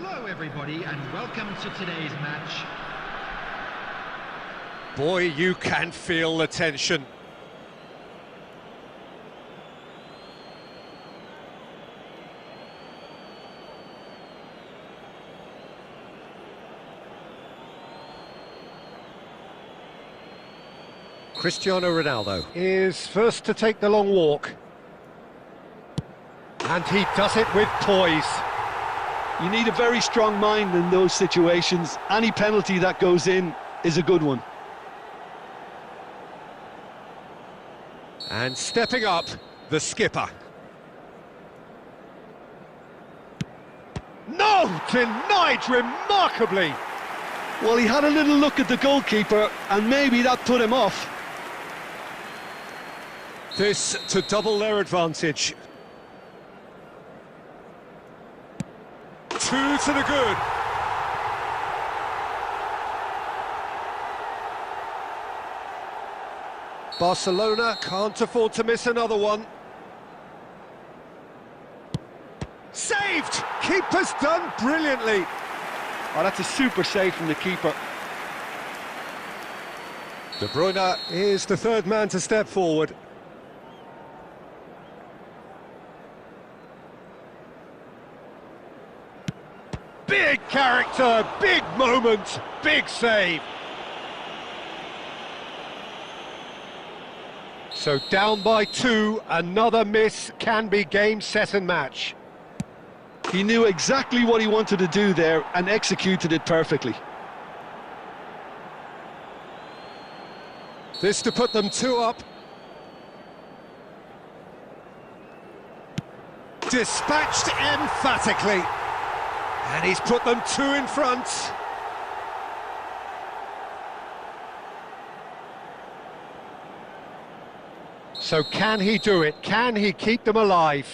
Hello everybody and welcome to today's match. Boy, you can feel the tension. Cristiano Ronaldo is first to take the long walk. And he does it with poise. You need a very strong mind in those situations. Any penalty that goes in is a good one. And stepping up, the skipper. No! Denied remarkably! Well, he had a little look at the goalkeeper, and maybe that put him off. This to double their advantage. Two to the good. Barcelona can't afford to miss another one. Saved! Keeper's done brilliantly. Oh, that's a super save from the keeper. De Bruyne is the third man to step forward. Big character, big moment, big save. So down by 2, another miss can be game, set and match. He knew exactly what he wanted to do there and executed it perfectly. This to put them 2 up. Dispatched emphatically. And he's put them 2 in front. So can he do it? Can he keep them alive?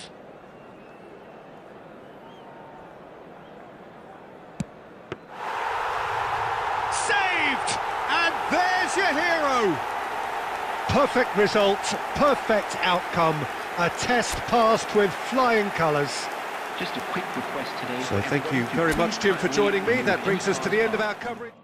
Saved! And there's your hero! Perfect result, perfect outcome. A test passed with flying colours. Just a quick request today. So thank you very much, Jim, for joining me. That brings us to the end of our coverage.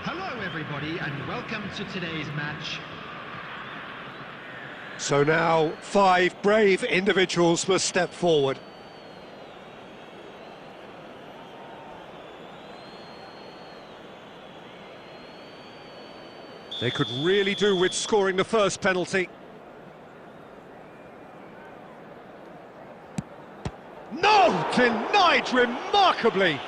Hello everybody and welcome to today's match. So now 5 brave individuals must step forward. They could really do with scoring the first penalty. No! Denied remarkably!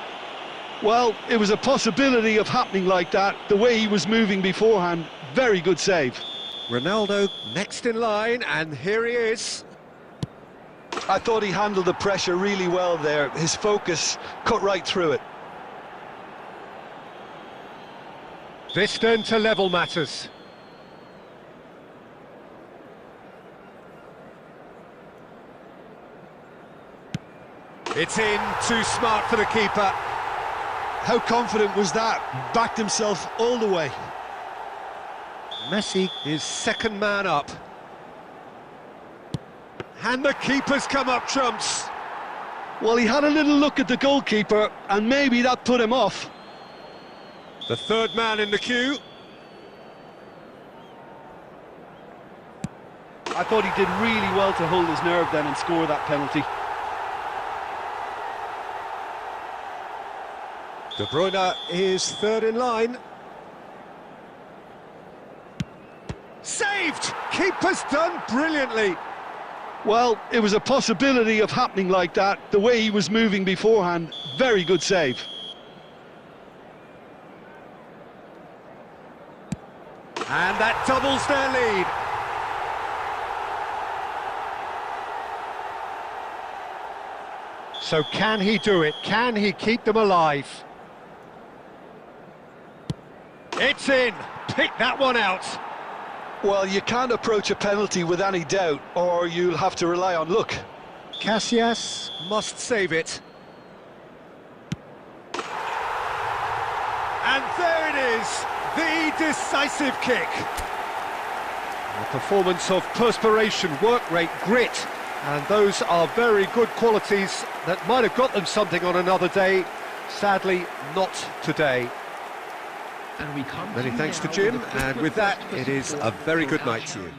Well, it was a possibility of happening like that, the way he was moving beforehand. Very good save. Ronaldo next in line, and here he is. I thought he handled the pressure really well there. His focus cut right through it. This then to level matters. It's in, too smart for the keeper. How confident was that? Backed himself all the way. Messi is second man up. And the keeper's come up trumps. Well, he had a little look at the goalkeeper, and maybe that put him off. The third man in the queue. I thought he did really well to hold his nerve then and score that penalty. De Bruyne is third in line. Saved! Keeper's done brilliantly. Well, it was a possibility of happening like that. The way he was moving beforehand, very good save. And that doubles their lead. So can he do it? Can he keep them alive? It's in. Pick that one out. Well, you can't approach a penalty with any doubt, or you'll have to rely on luck. Casillas must save it. And there it is, the decisive kick. A performance of perspiration, work rate, grit, and those are very good qualities that might have got them something on another day. Sadly, not today. And we come Many thanks to Jim, and with that, it is a very good night to you.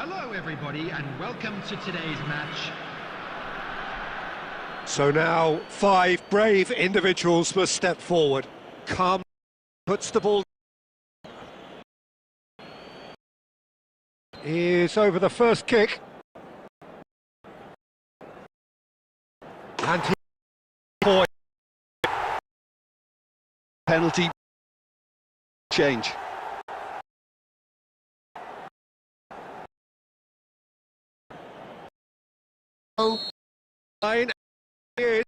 Hello everybody and welcome to today's match. So now 5 brave individuals must step forward. Calm puts the ball. Is over the first kick. And he point. Penalty change. Line is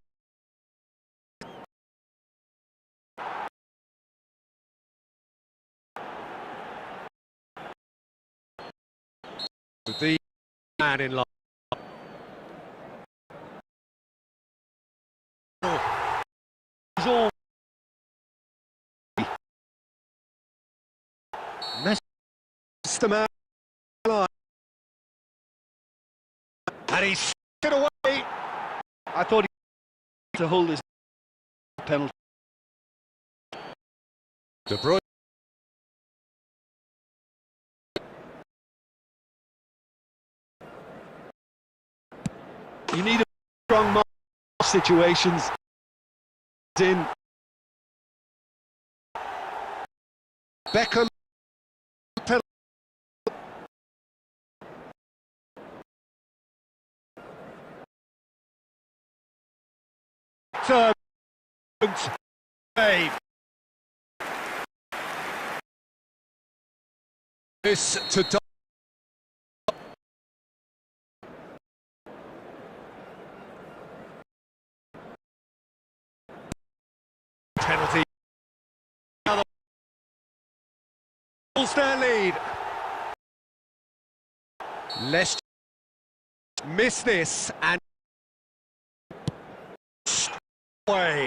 the man in line. He's all the man in line. And he's it away. I thought he to hold his penalty. De Bruyne. You need a strong mark situations in. Beckham. Third save. This to penalty. Pulls their lead. Let's miss this and away.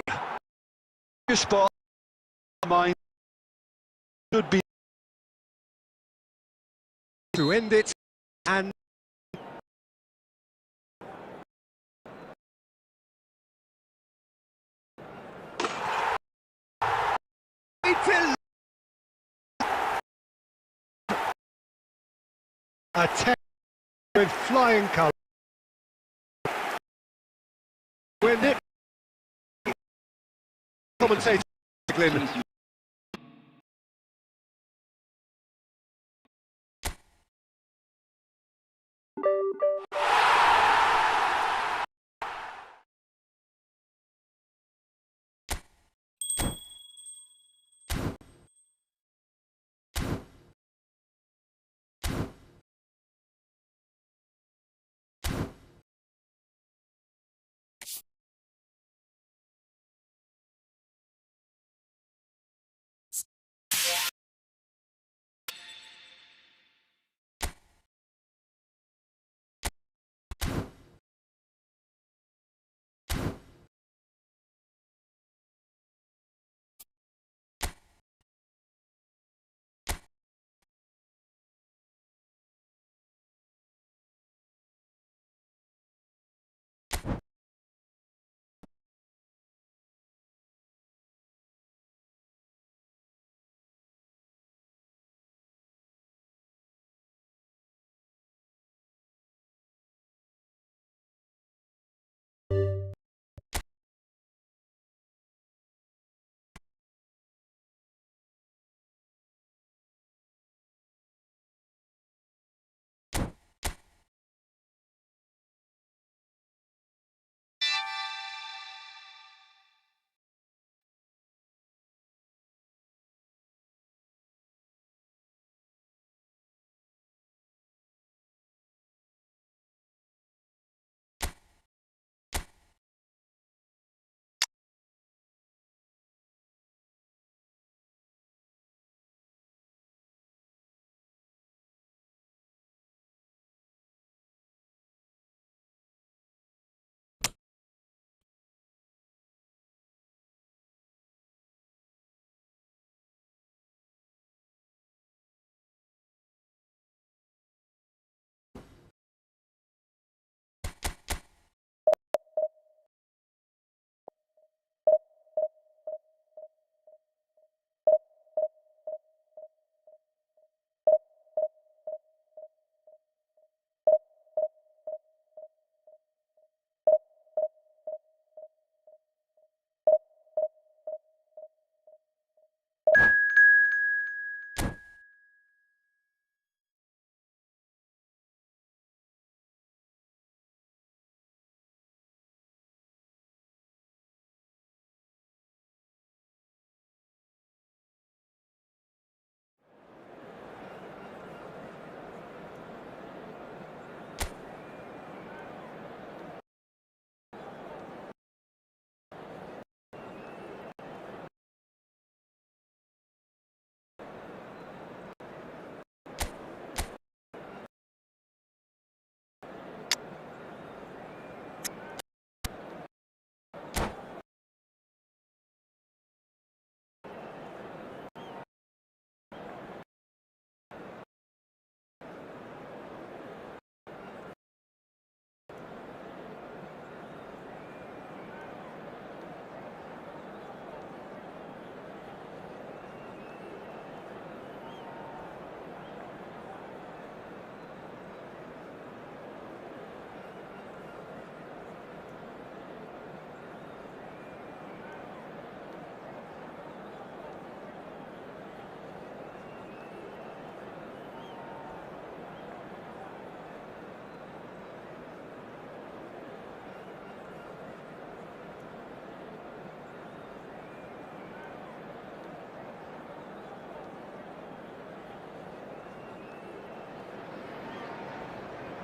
Your spot, mine should be To end it and attack with flying colours. When it commentator Glenn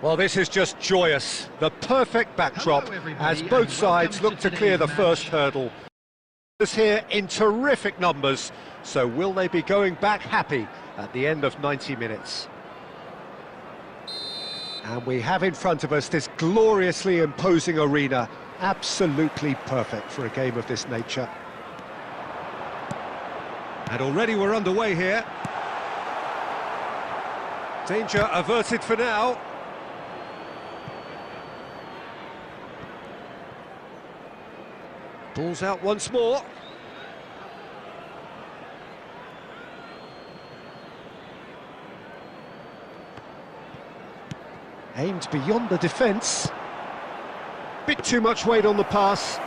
Well, this is just joyous. The perfect backdrop Hello, everybody, as and both sides welcome look to to clear the today's first match. hurdle. Is here in terrific numbers, so will they be going back happy at the end of 90 minutes? And we have in front of us this gloriously imposing arena, absolutely perfect for a game of this nature. And already we're underway here. Danger averted for now. Ball's out once more. Aimed beyond the defence. Bit too much weight on the pass.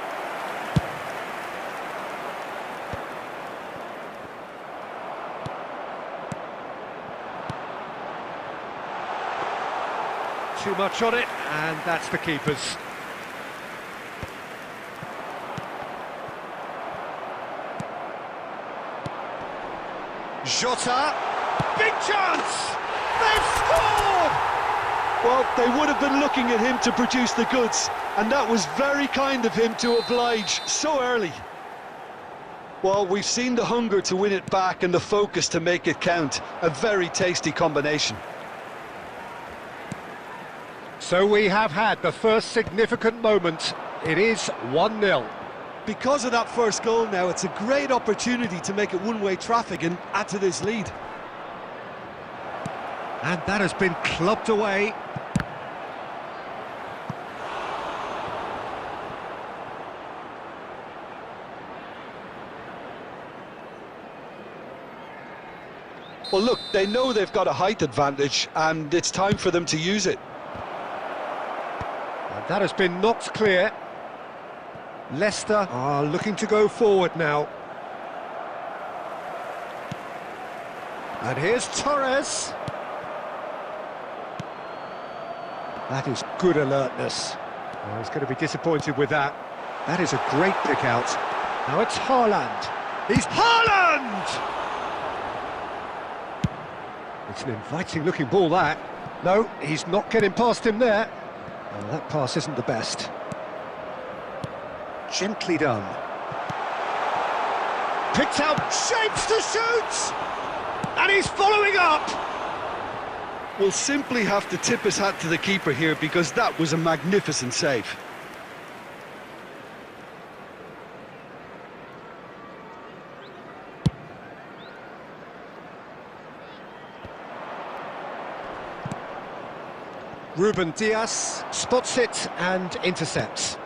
Too much on it, and that's the keeper's. Jota, big chance! They've scored! Well, they would have been looking at him to produce the goods, and that was very kind of him to oblige so early. Well, we've seen the hunger to win it back and the focus to make it count. A very tasty combination. So we have had the first significant moment. It is 1-0. Because of that first goal now, it's a great opportunity to make it one-way traffic and add to this lead. And that has been clubbed away. Well, look, they know they've got a height advantage, and it's time for them to use it. And that has been knocked clear. Leicester are looking to go forward now. And here's Torres. That is good alertness. Oh, he's going to be disappointed with that. That is a great pick out. Now it's Haaland. He's Haaland! It's an inviting looking ball, that. No, he's not getting past him there. Oh, that pass isn't the best. Gently done. Picked out, shapes to shoot! And he's following up! We'll simply have to tip his hat to the keeper here because that was a magnificent save. Ruben Dias spots it and intercepts.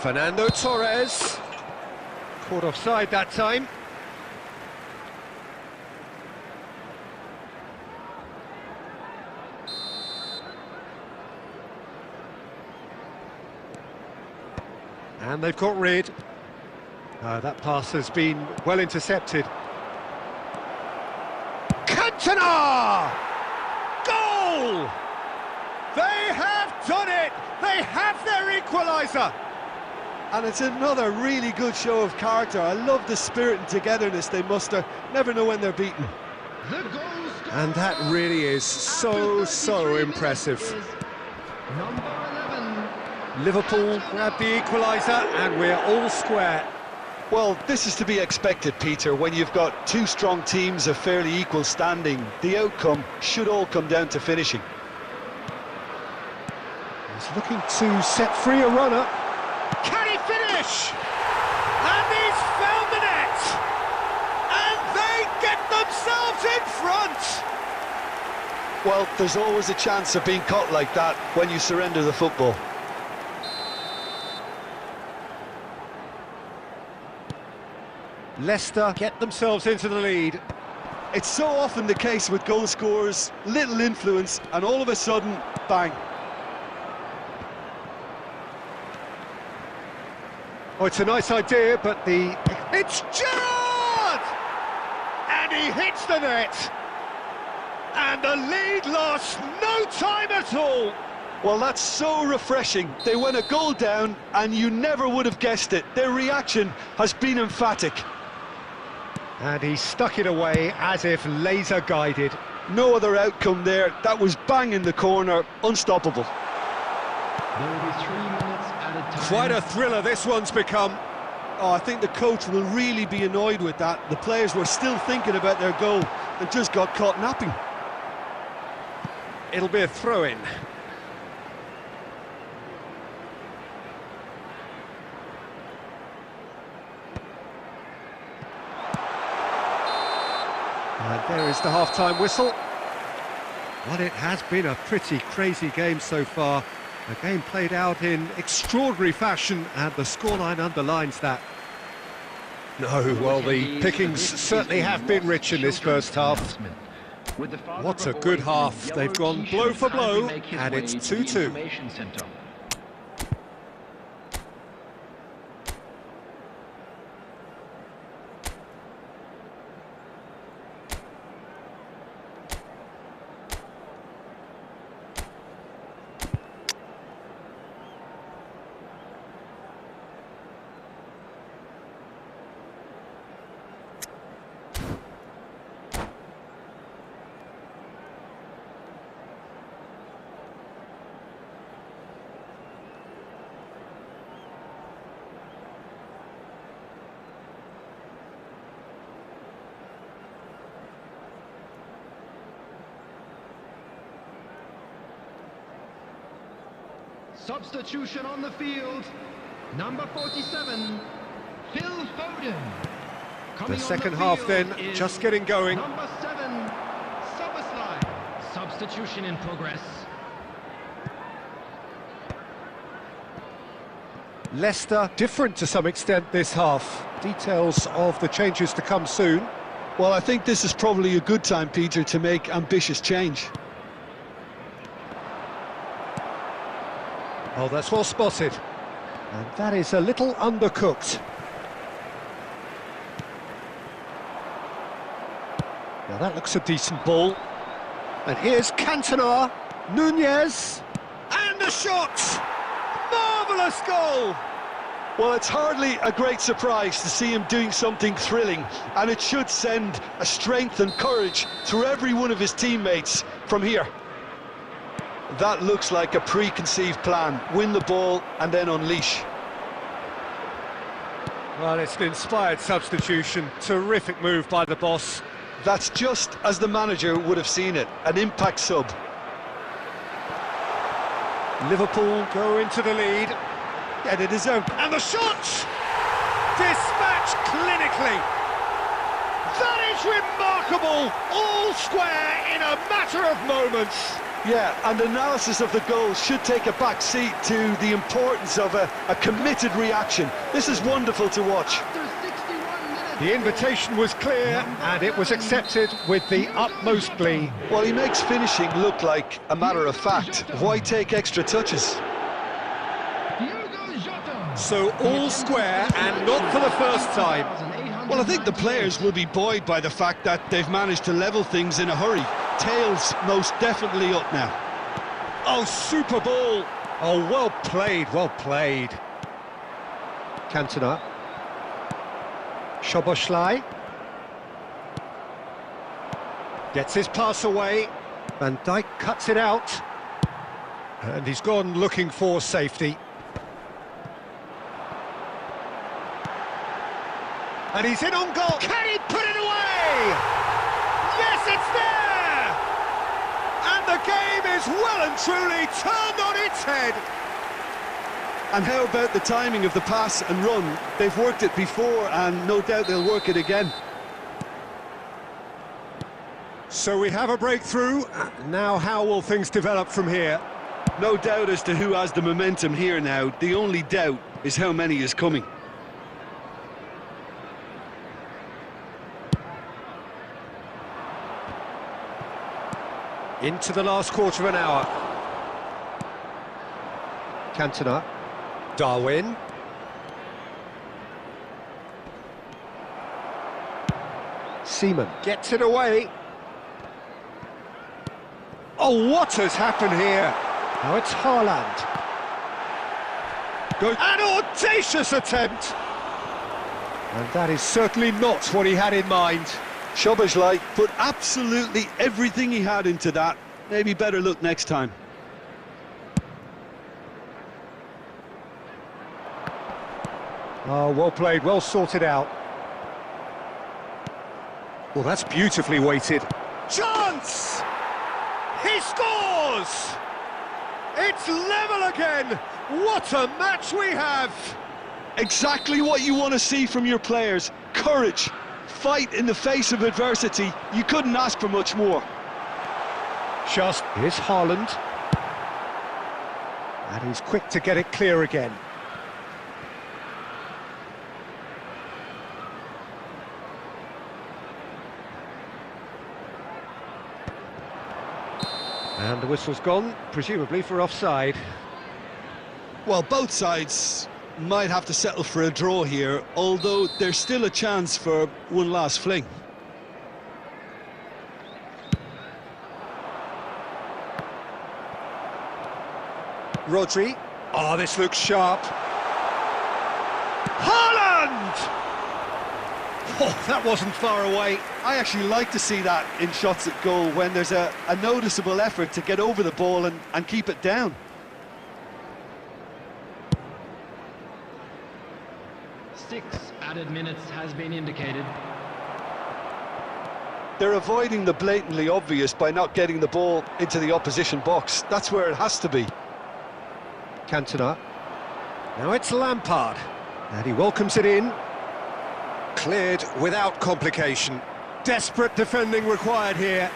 Fernando Torres, caught offside that time. And they've got rid. That pass has been well intercepted. Cantona! Goal! They have done it! They have their equaliser! And it's another really good show of character. I love the spirit and togetherness they muster. Never know when they're beaten. The goal scorer And that really is so impressive. is number 11. Liverpool grab the equaliser and we're all square. Well, this is to be expected, Peter. When you've got two strong teams of fairly equal standing, the outcome should all come down to finishing. He's looking to set free a runner. Can he finish? And he's found the net! And they get themselves in front! Well, there's always a chance of being caught like that when you surrender the football. Leicester get themselves into the lead. It's so often the case with goal scorers, little influence, and all of a sudden, bang. Oh, it's a nice idea, but it's Gerrard! And he hits the net! And the lead lost no time at all! Well, that's so refreshing. They went a goal down, and you never would have guessed it. Their reaction has been emphatic. And he stuck it away as if laser-guided. No other outcome there. That was bang in the corner, unstoppable. There will be 3 minutes added time. Quite a thriller this one's become. Oh, I think the coach will really be annoyed with that. The players were still thinking about their goal and just got caught napping. It'll be a throw-in. And there is the half-time whistle. Well, it has been a pretty crazy game so far. A game played out in extraordinary fashion, and the scoreline underlines that. No, well, the pickings certainly have been rich in this first half. What a good half. They've gone blow for blow, and it's 2-2. Substitution on the field. Number 47, Phil Foden. The second half then, just getting going. Number 7, Szoboszlai. Substitution in progress. Leicester different to some extent this half. Details of the changes to come soon. Well, I think this is probably a good time, Peter, to make ambitious change. Oh, that's well spotted. And that is a little undercooked. Now that looks a decent ball. And here's Cantona, Nunez, and a shot! Marvellous goal! Well, it's hardly a great surprise to see him doing something thrilling, and it should send a strength and courage through every one of his teammates from here. That looks like a preconceived plan. Win the ball and then unleash. Well, it's an inspired substitution. Terrific move by the boss. That's just as the manager would have seen it. An impact sub. Liverpool go into the lead. Get it his own. And the shot! Dispatched clinically. That is remarkable. All square in a matter of moments. Yeah, and analysis of the goal should take a back seat to the importance of a committed reaction. This is wonderful to watch. The invitation was clear, and it was accepted with the utmost glee. Well, he makes finishing look like a matter of fact. Why take extra touches? So all square, and not for the first time. Well, I think the players will be buoyed by the fact that they've managed to level things in a hurry. Tails most definitely up now. Oh, super ball! Oh, well played, well played. Cantona. Szoboszlai. Gets his pass away. Van Dijk cuts it out. And he's gone looking for safety. And he's in on goal. Can he put it away? Yes, it's there! And the game is well and truly turned on its head. And how about the timing of the pass and run? They've worked it before, and no doubt they'll work it again. So we have a breakthrough. Now how will things develop from here? No doubt as to who has the momentum here now. The only doubt is how many is coming. Into the last quarter of an hour. Cantona. Darwin. Seaman gets it away. Oh, what has happened here? Now it's Haaland. An audacious attempt! And that is certainly not what he had in mind. Szoboszlai put absolutely everything he had into that. Maybe better luck next time. Oh, well played, well sorted out. Well, that's beautifully weighted. Chance! He scores! It's level again! What a match we have! Exactly what you want to see from your players. Courage, fight in the face of adversity. You couldn't ask for much more. Just, here's Haaland. And he's quick to get it clear again. And the whistle's gone, presumably for offside. Well, both sides might have to settle for a draw here, although there's still a chance for one last fling. Rodri. Oh, this looks sharp. Haaland! Oh, that wasn't far away. I actually like to see that in shots at goal, when there's a noticeable effort to get over the ball and keep it down. Six added minutes has been indicated. They're avoiding the blatantly obvious by not getting the ball into the opposition box. That's where it has to be. Cantona. Now it's Lampard. And he welcomes it in. Cleared without complication. Desperate defending required here.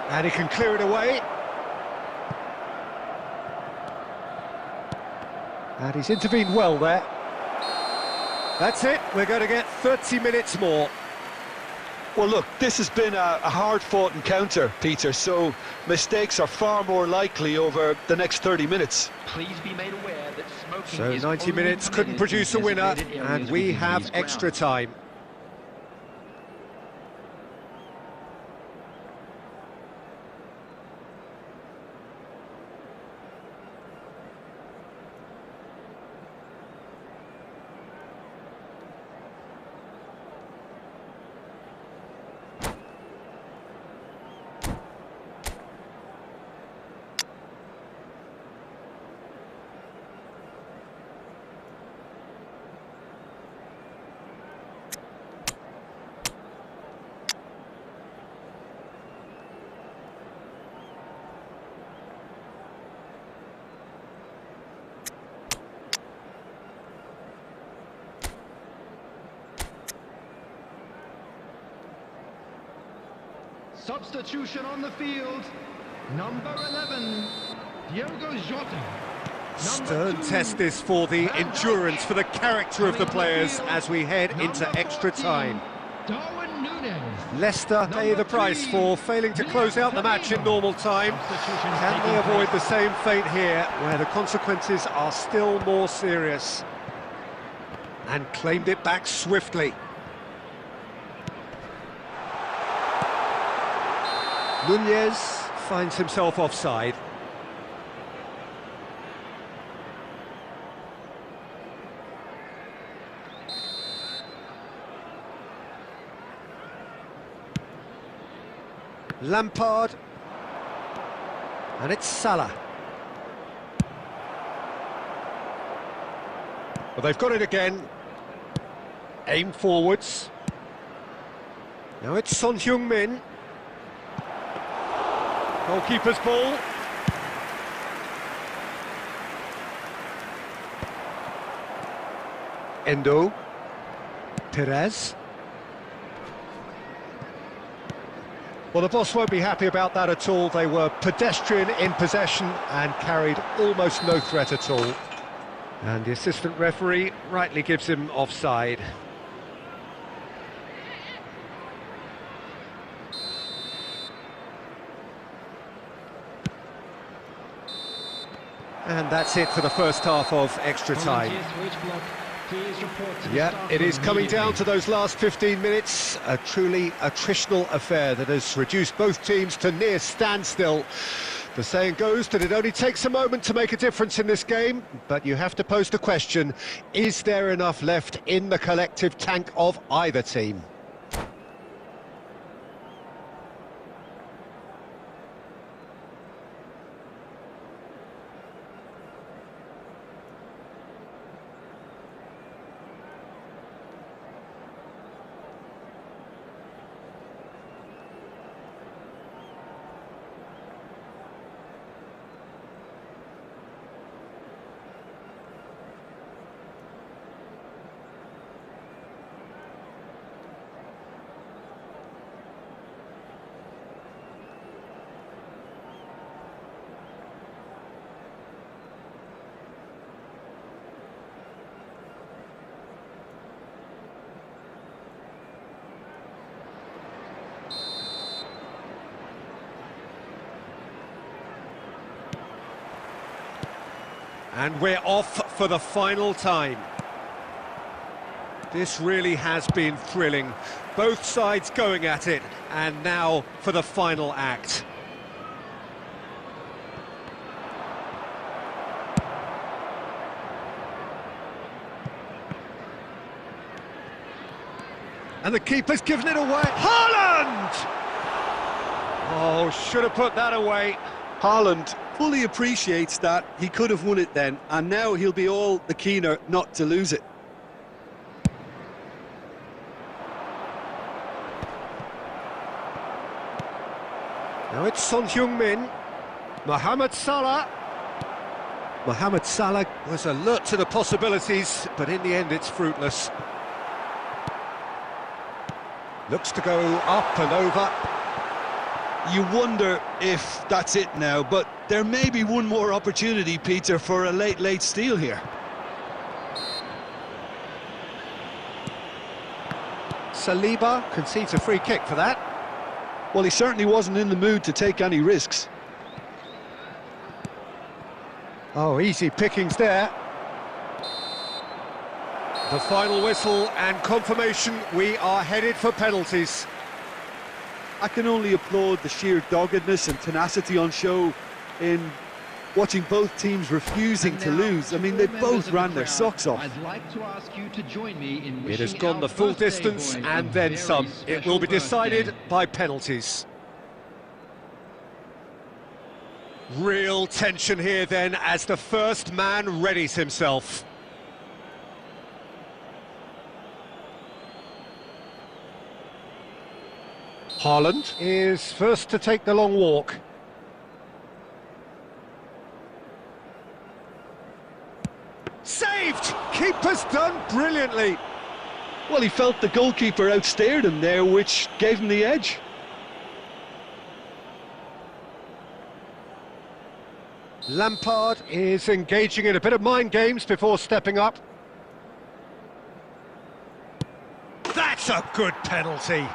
And he can clear it away. And he's intervened well there. That's it, we're going to get 30 minutes more. Well, look, this has been a hard-fought encounter, Peter, so mistakes are far more likely over the next 30 minutes. Please be made aware that smoking So is 90 only minutes couldn't permitted produce a in winner, designated and areas we within have these extra grounds. time. Substitution on the field. Number 11, Diogo Jota. Stern test this for the endurance, for the character of the players as we head into extra time. Darwin Núñez. Leicester pay the price for failing to close out the match in normal time. Can they avoid the same fate here, where the consequences are still more serious? And claimed it back swiftly. Núñez finds himself offside. Lampard. And it's Salah. Well, they've got it again. Aim forwards. Now it's Son Heung-min. Goalkeeper's ball. Endo. Perez. Well, the boss won't be happy about that at all. They were pedestrian in possession and carried almost no threat at all. And the assistant referee rightly gives him offside. And that's it for the first half of extra time. Volunteers for each block. Please report to the Yeah, staff it is room coming down to immediately. those last 15 minutes, a truly attritional affair that has reduced both teams to near standstill. The saying goes that it only takes a moment to make a difference in this game, but you have to pose the question, is there enough left in the collective tank of either team? And we're off for the final time. This really has been thrilling. Both sides going at it, and now for the final act. And the keeper's given it away. Haaland! Oh, should have put that away. Haaland fully appreciates that he could have won it then, and now he'll be all the keener not to lose it. Now it's Son Heung-min. Mohamed Salah. Mohamed Salah was alert to the possibilities, but in the end it's fruitless. Looks to go up and over. You wonder if that's it now, but there may be one more opportunity, Peter, for a late steal here. Saliba concedes a free kick for that. Well, he certainly wasn't in the mood to take any risks. Oh, easy pickings there. The final whistle and confirmation, we are headed for penalties. I can only applaud the sheer doggedness and tenacity on show in watching both teams refusing to lose. I mean, they both ran their socks off. I'd like to ask you to join me in It has wishing gone our the full birthday distance boy and a then very some. It will be special decided birthday. by penalties. Real tension here then as the first man readies himself. Haaland is first to take the long walk. Saved! Keeper's done brilliantly. Well, he felt the goalkeeper outstared him there, which gave him the edge. Lampard is engaging in a bit of mind games before stepping up. That's a good penalty.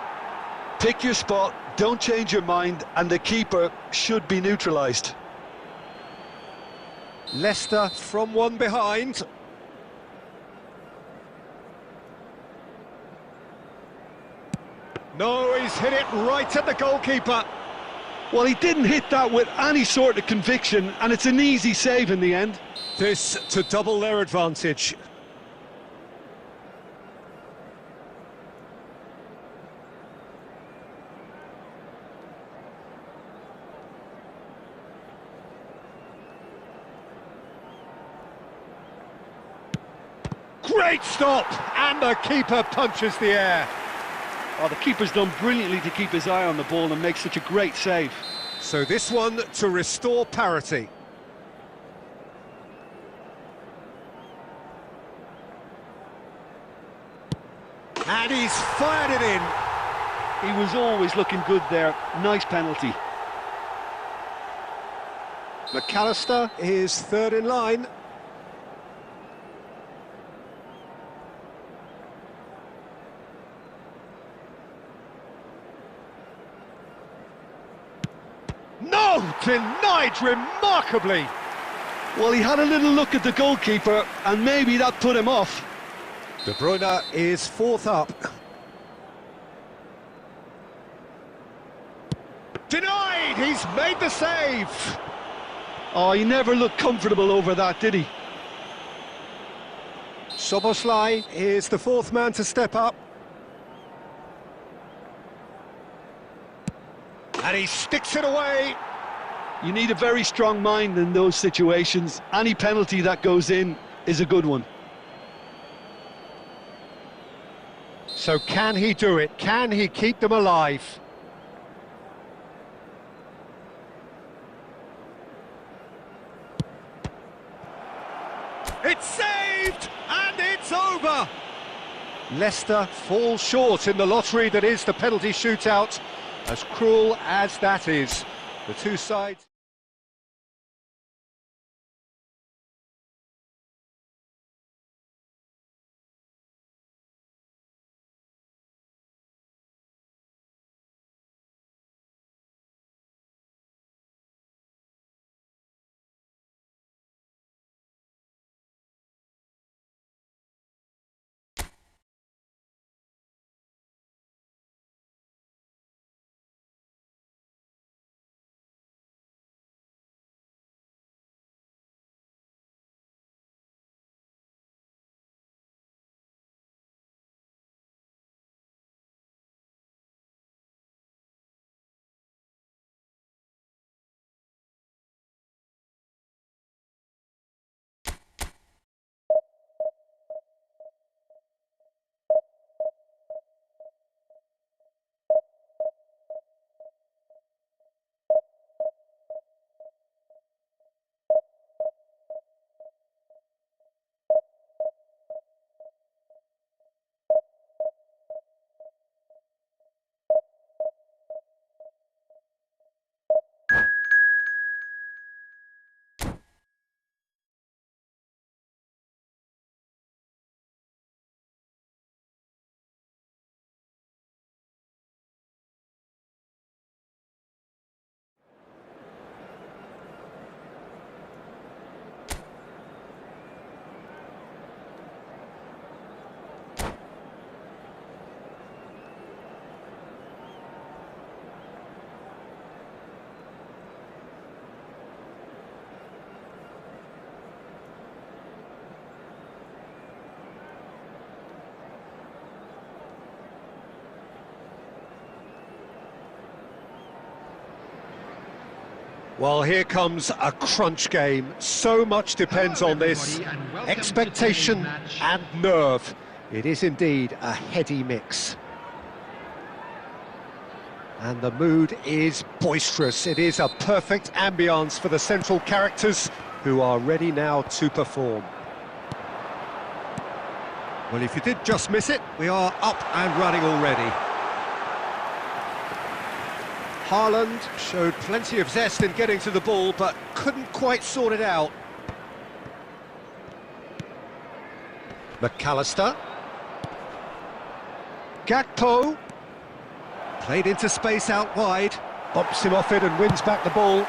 Pick your spot, don't change your mind, and the keeper should be neutralised. Leicester from one behind. No, he's hit it right at the goalkeeper. Well, he didn't hit that with any sort of conviction, and it's an easy save in the end. This to double their advantage. Great stop! And the keeper punches the air. Oh, the keeper's done brilliantly to keep his eye on the ball and make such a great save. So this one to restore parity. And he's fired it in. He was always looking good there. Nice penalty. McAllister is third in line. No! Denied remarkably! Well, he had a little look at the goalkeeper, and maybe that put him off. De Bruyne is fourth up. Denied! He's made the save! Oh, he never looked comfortable over that, did he? Szoboszlai is the fourth man to step up. And he sticks it away. You need a very strong mind in those situations. Any penalty that goes in is a good one. So can he do it? Can he keep them alive? It's saved, and it's over! Leicester fall short in the lottery that is the penalty shootout. As cruel as that is, the two sides... Well, here comes a crunch game. So much depends on this. Expectation and nerve. It is indeed a heady mix. And the mood is boisterous. It is a perfect ambience for the central characters who are ready now to perform. Well, if you did just miss it, we are up and running already. Haaland showed plenty of zest in getting to the ball, but couldn't quite sort it out. McAllister. Gakpo. Played into space out wide. Bumps him off it and wins back the ball.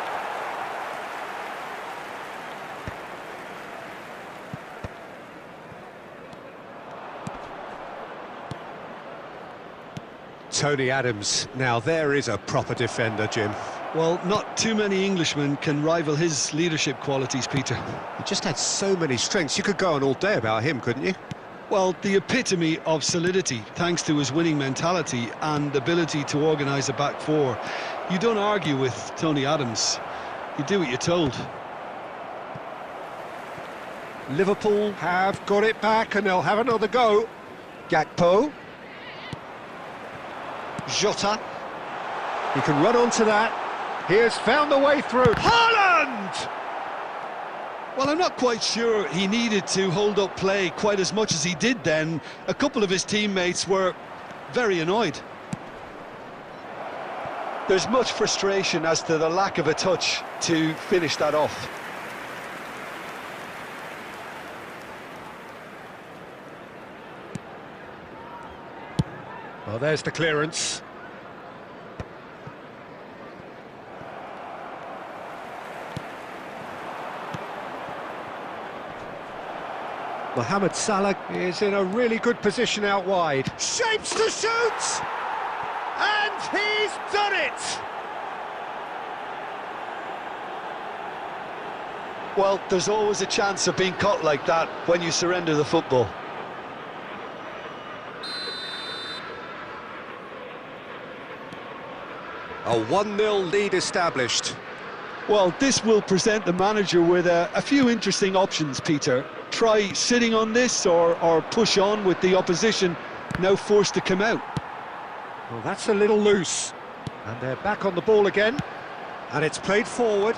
Tony Adams. Now there is a proper defender, Jim. Well, not too many Englishmen can rival his leadership qualities, Peter. He just had so many strengths. You could go on all day about him, couldn't you? Well, the epitome of solidity, thanks to his winning mentality and ability to organise a back four. You don't argue with Tony Adams. You do what you're told. Liverpool have got it back and they'll have another go. Gakpo. Jota. He can run onto that. He has found the way through. Haaland! Well, I'm not quite sure he needed to hold up play quite as much as he did then. A couple of his teammates were very annoyed. There's much frustration as to the lack of a touch to finish that off. Well, there's the clearance. Mohamed Salah is in a really good position out wide. Shapes to shoot! And he's done it! Well, there's always a chance of being caught like that when you surrender the football. A 1-0 lead established. Well, this will present the manager with a few interesting options, Peter. Try sitting on this or push on with the opposition now forced to come out. Well, that's a little loose. And they're back on the ball again. And it's played forward.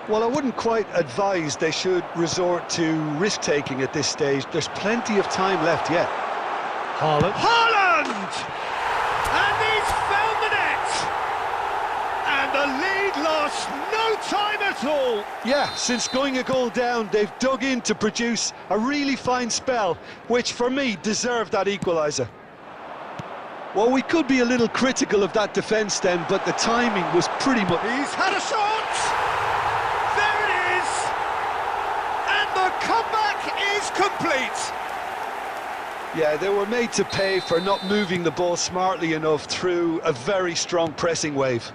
Well, I wouldn't quite advise they should resort to risk-taking at this stage. There's plenty of time left yet. Haaland! Haaland! And he's found the net! And the lead lost no time at all! Yeah, since going a goal down, they've dug in to produce a really fine spell, which for me deserved that equaliser. Well, we could be a little critical of that defence then, but the timing was pretty much... He's had a shot! There it is! And the comeback is complete! Yeah, they were made to pay for not moving the ball smartly enough through a very strong pressing wave.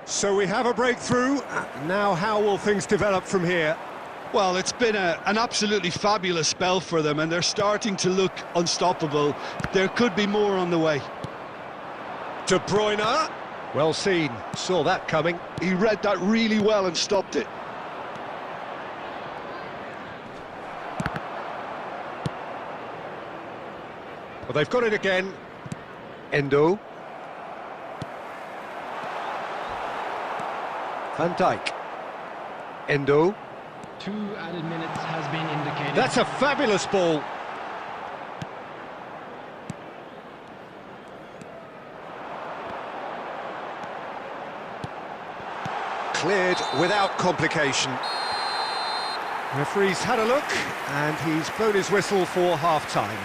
So we have a breakthrough. Now how will things develop from here? Well, it's been an absolutely fabulous spell for them, and they're starting to look unstoppable. There could be more on the way. De Bruyne. Well seen. Saw that coming. He read that really well and stopped it. Well, they've got it again. Endo. Van Dijk. Endo. 2 added minutes has been indicated. That's a fabulous ball. Cleared without complication. Referee's had a look, and he's blown his whistle for half-time.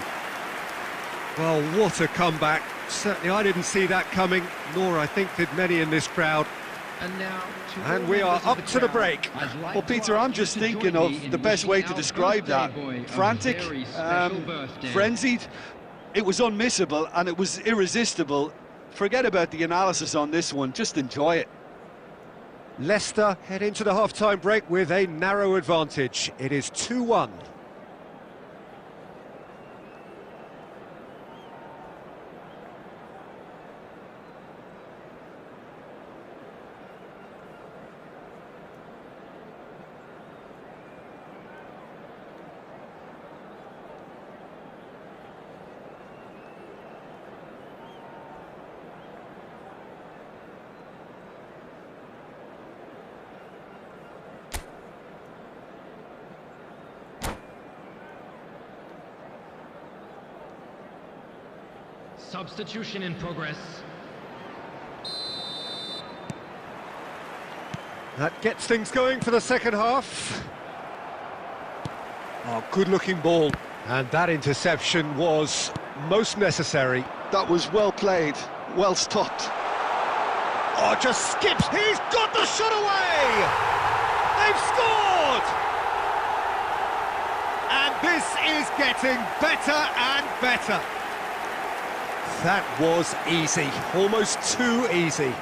Well, what a comeback. Certainly I didn't see that coming, nor I think did many in this crowd. And we are up to the break. Well, Peter, I'm just thinking of the best way to describe that. Frantic, frenzied. It was unmissable and it was irresistible. Forget about the analysis on this one, just enjoy it. Leicester head into the half-time break with a narrow advantage. It is 2-1. Substitution in progress. That gets things going for the second half. Oh, good-looking ball. And that interception was most necessary. That was well played, well stopped. Oh, just skips. He's got the shot away! They've scored! And this is getting better and better. That was easy, almost too easy.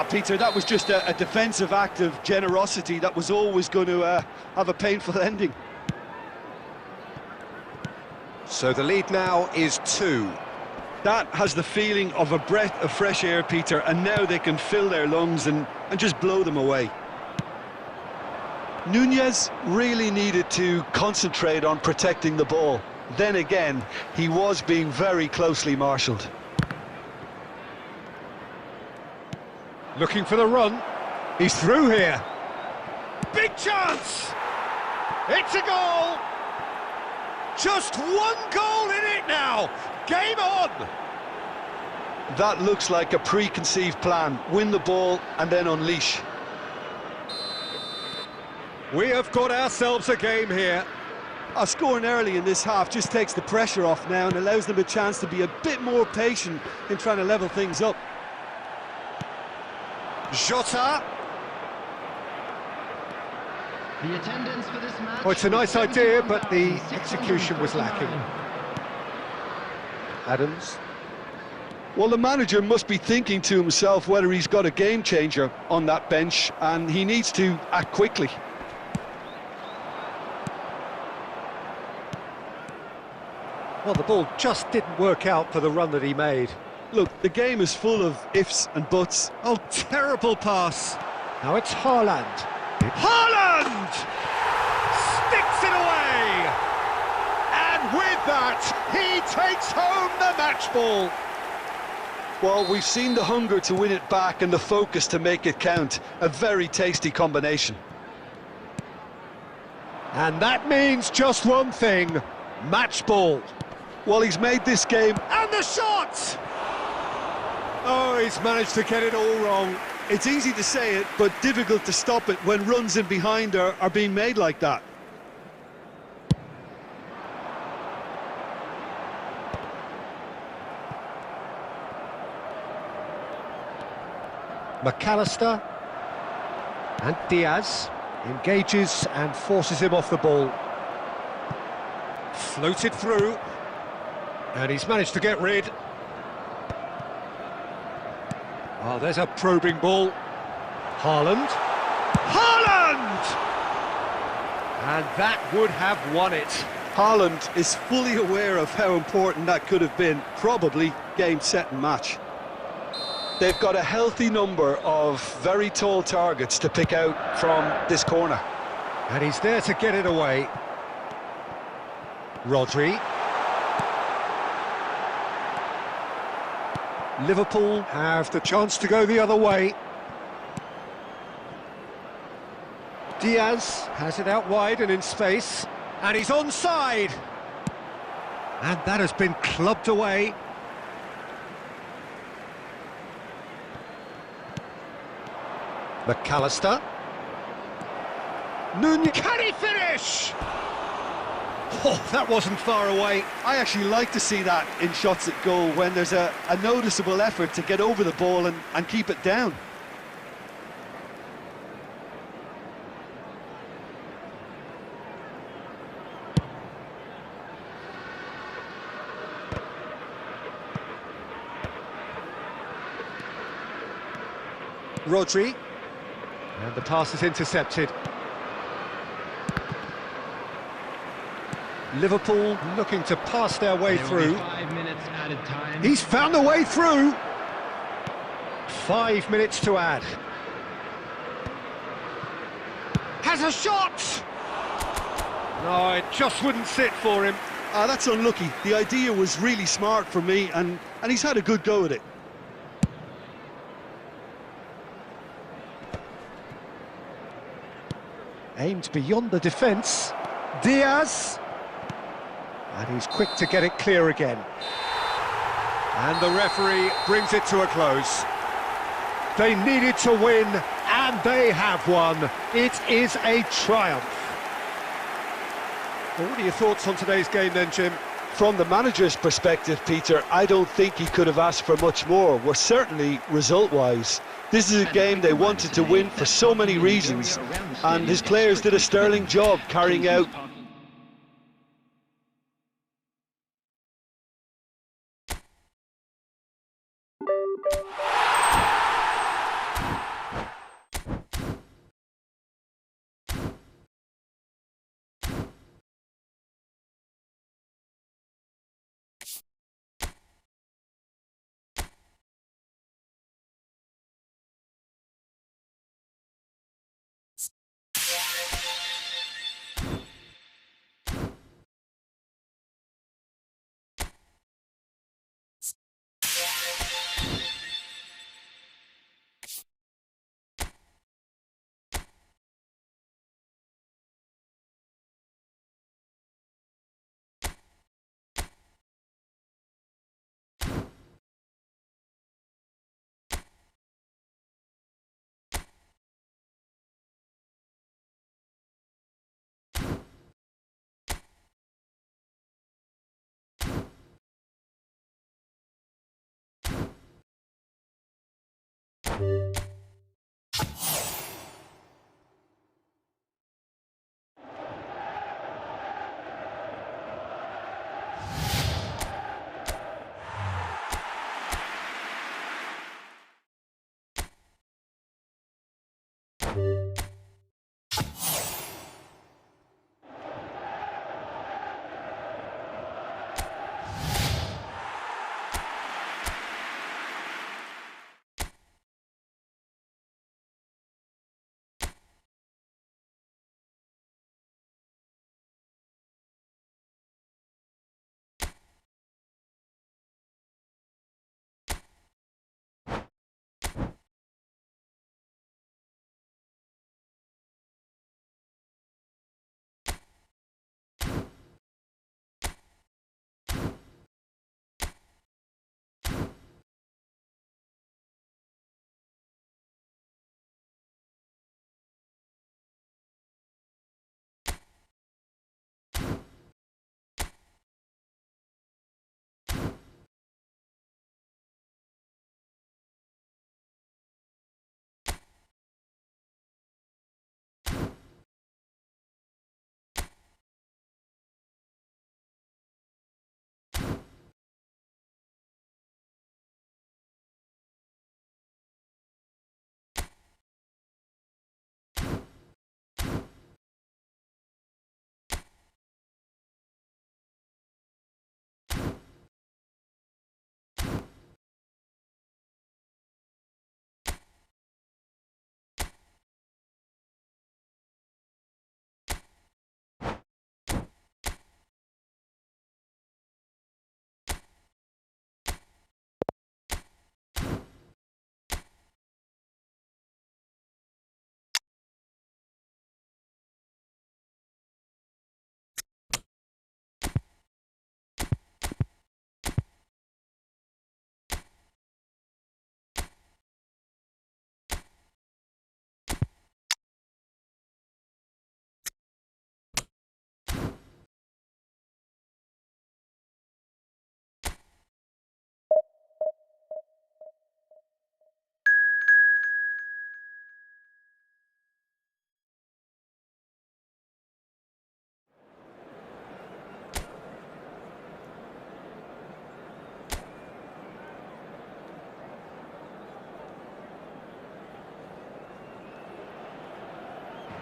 Peter, that was just a defensive act of generosity that was always going to have a painful ending. So the lead now is 2. That has the feeling of a breath of fresh air, Peter, and now they can fill their lungs and just blow them away. Nunez really needed to concentrate on protecting the ball. Then again, he was being very closely marshalled. Looking for the run. He's through here. Big chance! It's a goal! Just one goal in it now! Game on! That looks like a preconceived plan. Win the ball and then unleash. We have got ourselves a game here. Scoring early in this half just takes the pressure off now and allows them a chance to be a bit more patient in trying to level things up. Jota. The attendance for this match. Oh, it's a nice idea, but the execution was lacking. Adams. Well, the manager must be thinking to himself whether he's got a game changer on that bench, and he needs to act quickly. Well, the ball just didn't work out for the run that he made. Look, the game is full of ifs and buts. Oh, terrible pass. Now it's Haaland. Haaland! Sticks it away! And with that, he takes home the match ball. Well, we've seen the hunger to win it back and the focus to make it count. A very tasty combination. And that means just one thing, match ball. Well, he's made this game. And the shot! Oh, he's managed to get it all wrong. It's easy to say it, but difficult to stop it when runs in behind are being made like that. McAllister. And Diaz engages and forces him off the ball. Floated through. And he's managed to get rid. Oh, there's a probing ball. Haaland. Haaland! And that would have won it. Haaland is fully aware of how important that could have been. Probably game, set and match. They've got a healthy number of very tall targets to pick out from this corner. And he's there to get it away. Rodri. Liverpool have the chance to go the other way. Diaz has it out wide and in space. And he's onside. And that has been clubbed away. McAllister. Nunez. Can he finish? Oh, that wasn't far away. I actually like to see that in shots at goal when there's a noticeable effort to get over the ball and keep it down. Rodri. And the pass is intercepted. Liverpool looking to pass their way through. 5 minutes added time. He's found a way through. 5 minutes to add. Has a shot! No, it just wouldn't sit for him. That's unlucky. The idea was really smart for me, and he's had a good go at it. Aimed beyond the defence. Diaz. And he's quick to get it clear again. And the referee brings it to a close. They needed to win, and they have won. It is a triumph. Well, what are your thoughts on today's game then, Jim? From the manager's perspective, Peter, I don't think he could have asked for much more. Well, certainly result-wise. This is a game they wanted to win for so many reasons, and his players did a sterling job carrying out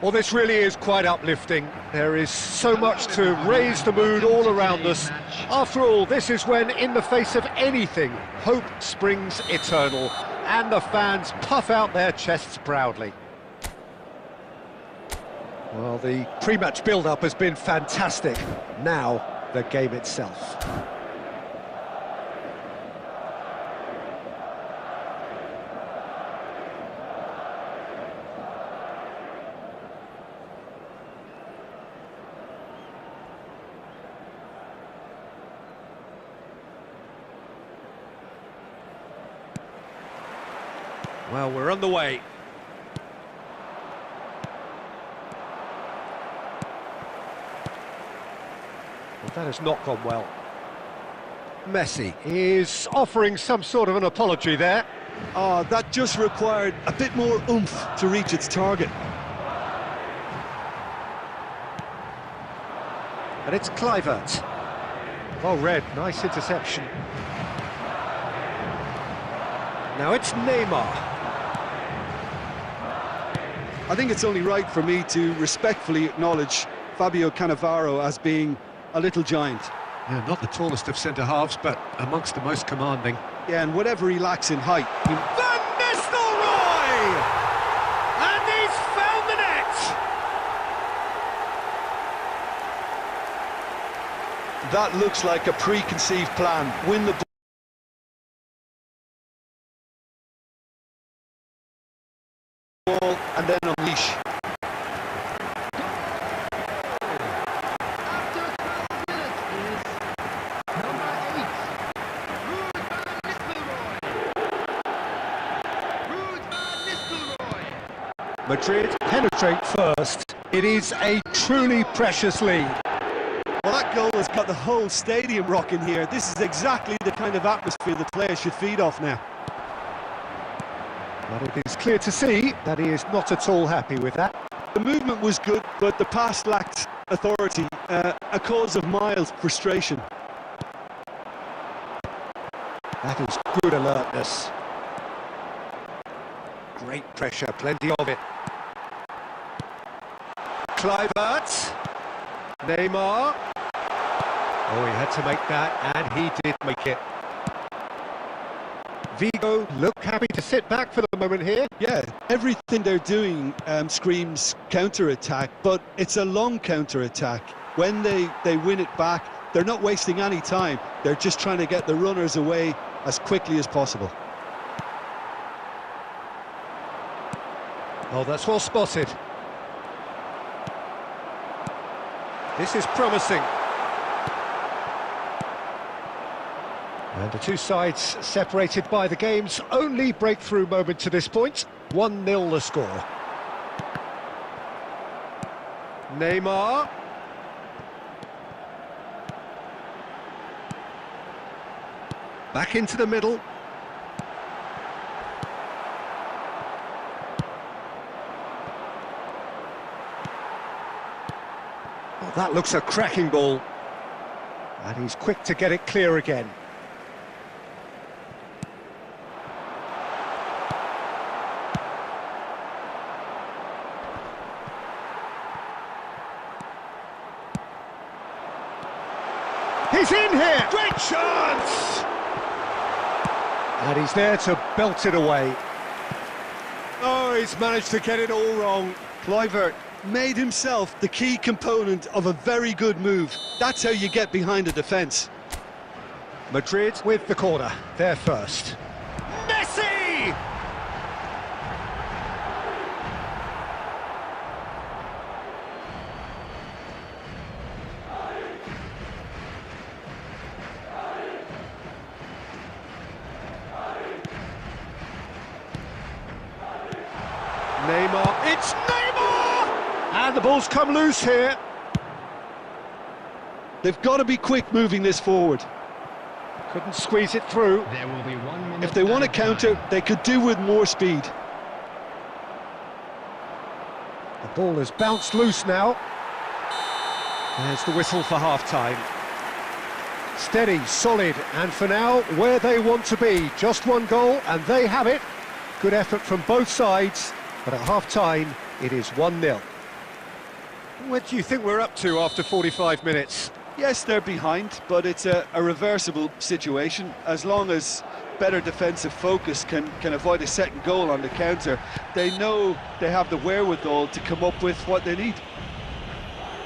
Well, this really is quite uplifting. There is so much to raise the mood all around us. After all, this is when, in the face of anything, hope springs eternal, and the fans puff out their chests proudly. Well, the pre-match build-up has been fantastic. Now, the game itself. Well, we're on the way. Well, that has not gone well. Messi is offering some sort of an apology there. Oh, that just required a bit more oomph to reach its target. And it's Kluivert. Well read, nice interception. Now it's Neymar. I think it's only right for me to respectfully acknowledge Fabio Cannavaro as being a little giant. Yeah, not the tallest of centre-halves, but amongst the most commanding. Yeah, and whatever he lacks in height. Van Nistelrooy! And he's found the net! That looks like a preconceived plan. Win the ball and then unleash. Madrid penetrate first. It is a truly precious lead. Well, that goal has got the whole stadium rocking here. This is exactly the kind of atmosphere the players should feed off now. But it is clear to see that he is not at all happy with that. The movement was good, but the pass lacked authority, a cause of mild frustration. That is good alertness. Great pressure, plenty of it. Kluivert. Neymar. Oh, he had to make that, and he did make it. Vigo look happy to sit back for the moment here. Yeah, everything they're doing screams counter-attack, but it's a long counter-attack. When they win it back, they're not wasting any time. They're just trying to get the runners away as quickly as possible. Oh, that's well spotted. This is promising. And the two sides separated by the game's only breakthrough moment to this point. 1-0 the score. Neymar. Back into the middle. Oh, that looks a cracking ball. And he's quick to get it clear again. He's in here! Great chance! And he's there to belt it away. Oh, he's managed to get it all wrong. Kluivert made himself the key component of a very good move. That's how you get behind a defence. Madrid with the corner, they're first. Messi! Neymar, it's Neymar! And the ball's come loose here. They've got to be quick moving this forward. Couldn't squeeze it through. There will be 1 minute. If they want to counter, they could do with more speed. The ball has bounced loose now. There's the whistle for half-time. Steady, solid, and for now, where they want to be. Just one goal, and they have it. Good effort from both sides, but at half-time, it is 1-0. What do you think we're up to after 45 minutes? Yes, they're behind, but it's a reversible situation. As long as better defensive focus can avoid a second goal on the counter, they know they have the wherewithal to come up with what they need.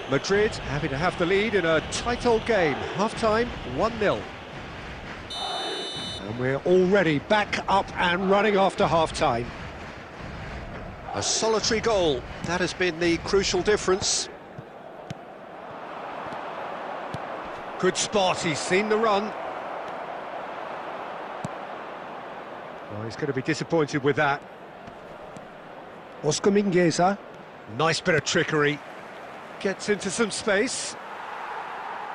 Madrid happy to have the lead in a tight old game. Half-time, 1-0. And we're already back up and running after half-time. A solitary goal, that has been the crucial difference. Good spot, he's seen the run. Oh, he's going to be disappointed with that. Oscar Mingueza. Nice bit of trickery. Gets into some space.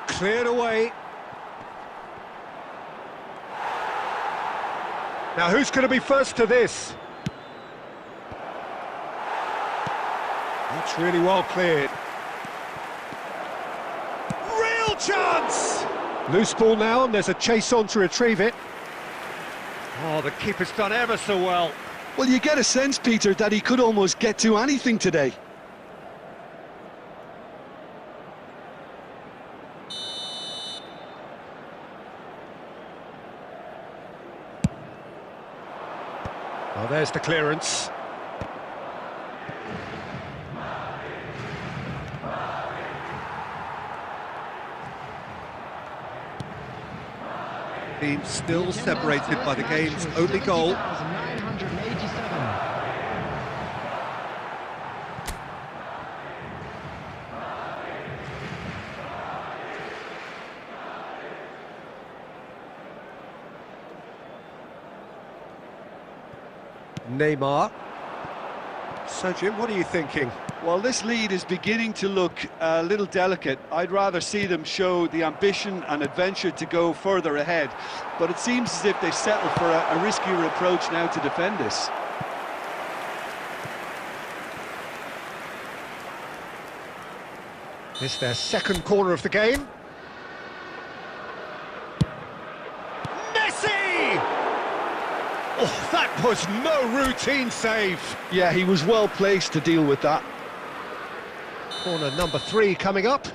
Cleared away. Now who's going to be first to this? That's really well cleared. Real chance! Loose ball now, and there's a chase on to retrieve it. Oh, the keeper's done ever so well. Well, you get a sense, Peter, that he could almost get to anything today. Oh, there's the clearance. Team still separated by the game's only goal. 987. Neymar. So, Jim, what are you thinking? Well, this lead is beginning to look a little delicate. I'd rather see them show the ambition and adventure to go further ahead. But it seems as if they settle for a riskier approach now to defend this. This is their second corner of the game. Messi! Oh, that was no routine save. Yeah, he was well placed to deal with that. Corner number 3 coming up.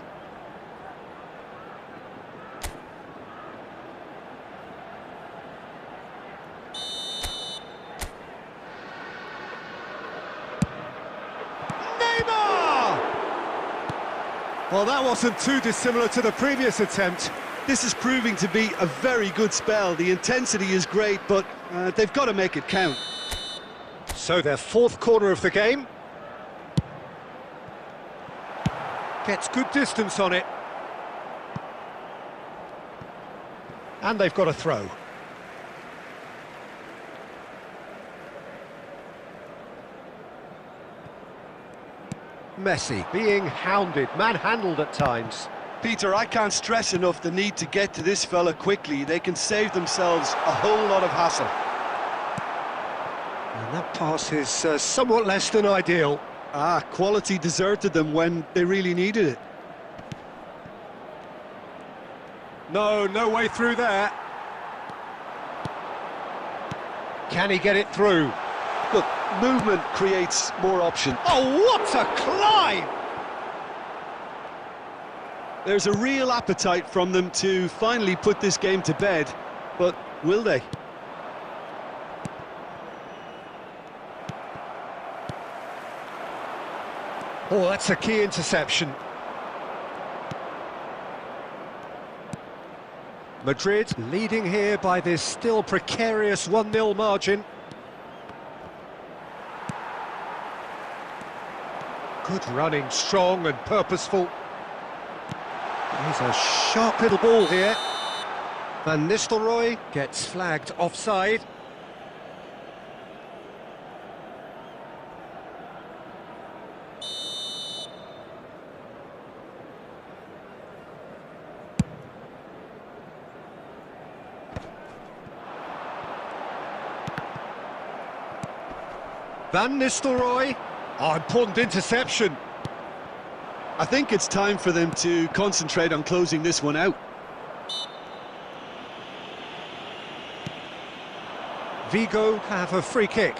Neymar! Well, that wasn't too dissimilar to the previous attempt. This is proving to be a very good spell. The intensity is great, but they've got to make it count. So their fourth corner of the game. Gets good distance on it. And they've got a throw. Messi being hounded, manhandled at times. Peter, I can't stress enough the need to get to this fella quickly. They can save themselves a whole lot of hassle. And that pass is somewhat less than ideal. Quality deserted them when they really needed it. No way through there. Can he get it through? Look, movement creates more option. Oh, what a climb! There's a real appetite from them to finally put this game to bed, but will they? Oh, that's a key interception. Madrid leading here by this still precarious 1-0 margin. Good running, strong and purposeful. He's a sharp little ball here. Van Nistelrooy gets flagged offside. Van Nistelrooy. Oh, important interception. I think it's time for them to concentrate on closing this one out. Vigo have a free kick.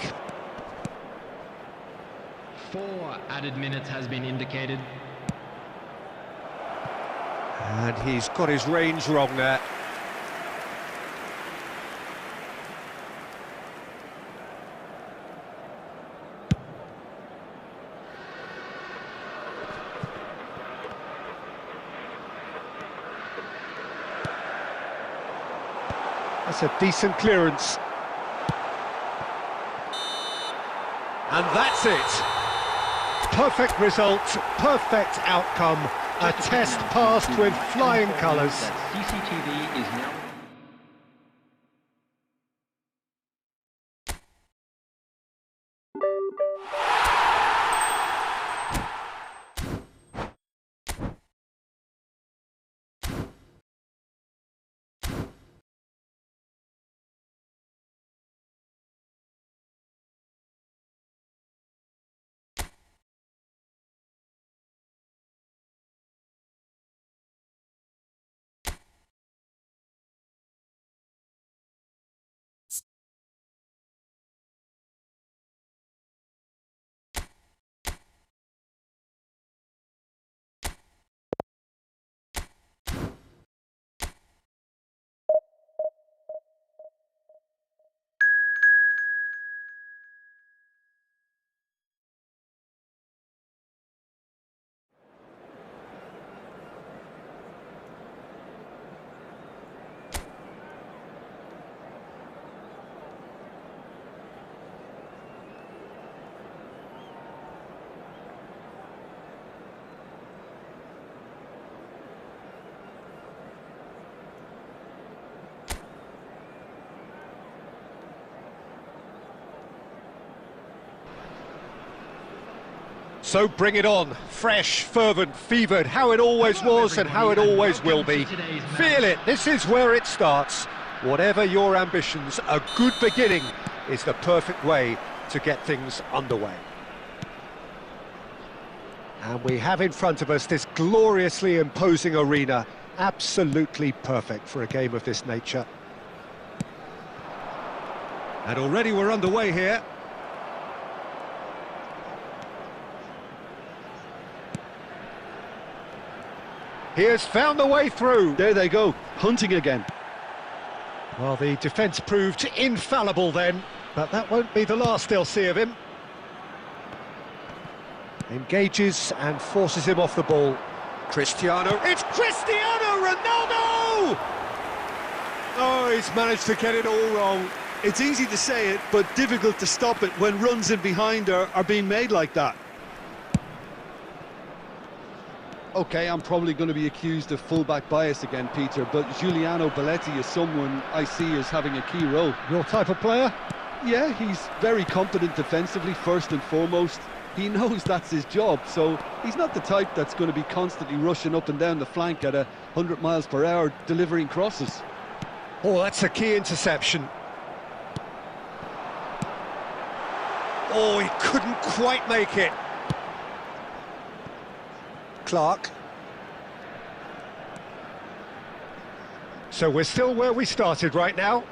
4 added minutes has been indicated. And he's got his range wrong there. That's a decent clearance. And that's it. Perfect result, perfect outcome. A test passed with flying colours. CCTV is now... So bring it on, fresh, fervent, fevered, how it always was and how it always will be. Feel it, this is where it starts. Whatever your ambitions, a good beginning is the perfect way to get things underway. And we have in front of us this gloriously imposing arena, absolutely perfect for a game of this nature. And already we're underway here. He has found the way through. There they go, hunting again. Well, the defence proved infallible then, but that won't be the last they'll see of him. Engages and forces him off the ball. Cristiano, it's Cristiano Ronaldo! Oh, he's managed to get it all wrong. It's easy to say it, but difficult to stop it when runs in behind are being made like that. OK, I'm probably going to be accused of full-back bias again, Peter, but Giuliano Belletti is someone I see as having a key role. Your type of player? Yeah, he's very competent defensively, first and foremost. He knows that's his job, so he's not the type that's going to be constantly rushing up and down the flank at 100 miles per hour, delivering crosses. Oh, that's a key interception. Oh, he couldn't quite make it. Clark. So we're still where we started right now.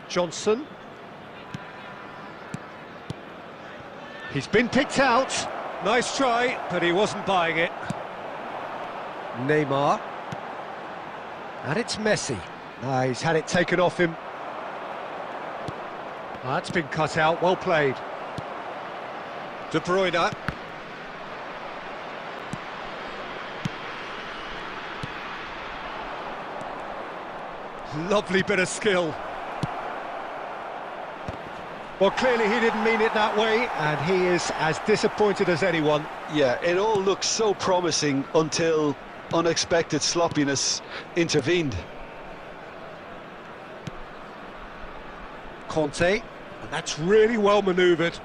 Johnson. He's been picked out. Nice try, but he wasn't buying it. Neymar. And it's Messi. He's had it taken off him. That's been cut out, well played. De Bruyne. Lovely bit of skill. Well, clearly he didn't mean it that way, and he is as disappointed as anyone. Yeah, it all looked so promising until unexpected sloppiness intervened. Conte, and that's really well manoeuvred.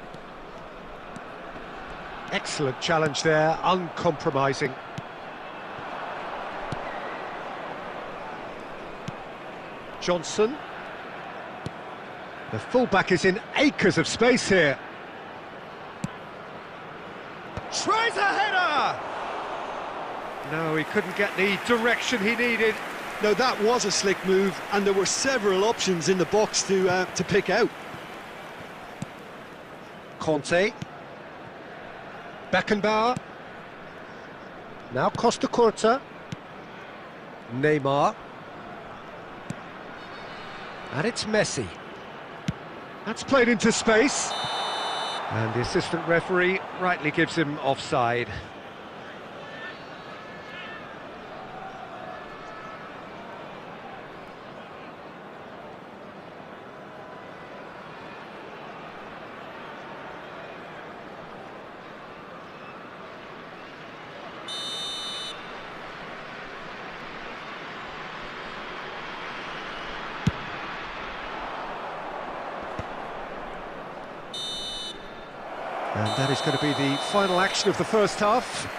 Excellent challenge there, uncompromising. Johnson. The fullback is in acres of space here. Tries a header! No, he couldn't get the direction he needed. No, that was a slick move, and there were several options in the box to pick out. Conte. Beckenbauer. Now Costa Curta. Neymar. And it's Messi. That's played into space. And the assistant referee rightly gives him offside. And that is going to be the final action of the first half.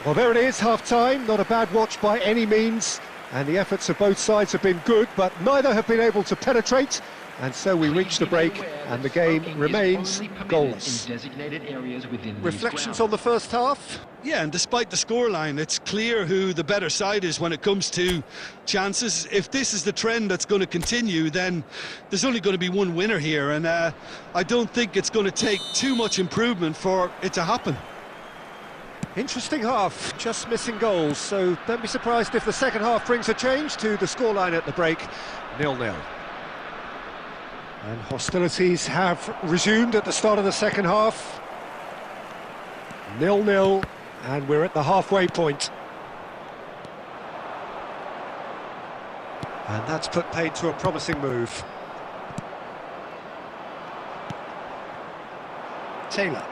Well, there it is, half-time. Not a bad watch by any means. And the efforts of both sides have been good, but neither have been able to penetrate. And so we reach the break, and the game remains goalless. Reflections on the first half? Yeah, and despite the scoreline, it's clear who the better side is when it comes to chances. If this is the trend that's going to continue, then there's only going to be one winner here, and I don't think it's going to take too much improvement for it to happen. Interesting half, just missing goals, so don't be surprised if the second half brings a change to the scoreline at the break, 0-0. And hostilities have resumed at the start of the second half. 0-0, and we're at the halfway point. And that's put paid to a promising move. Taylor,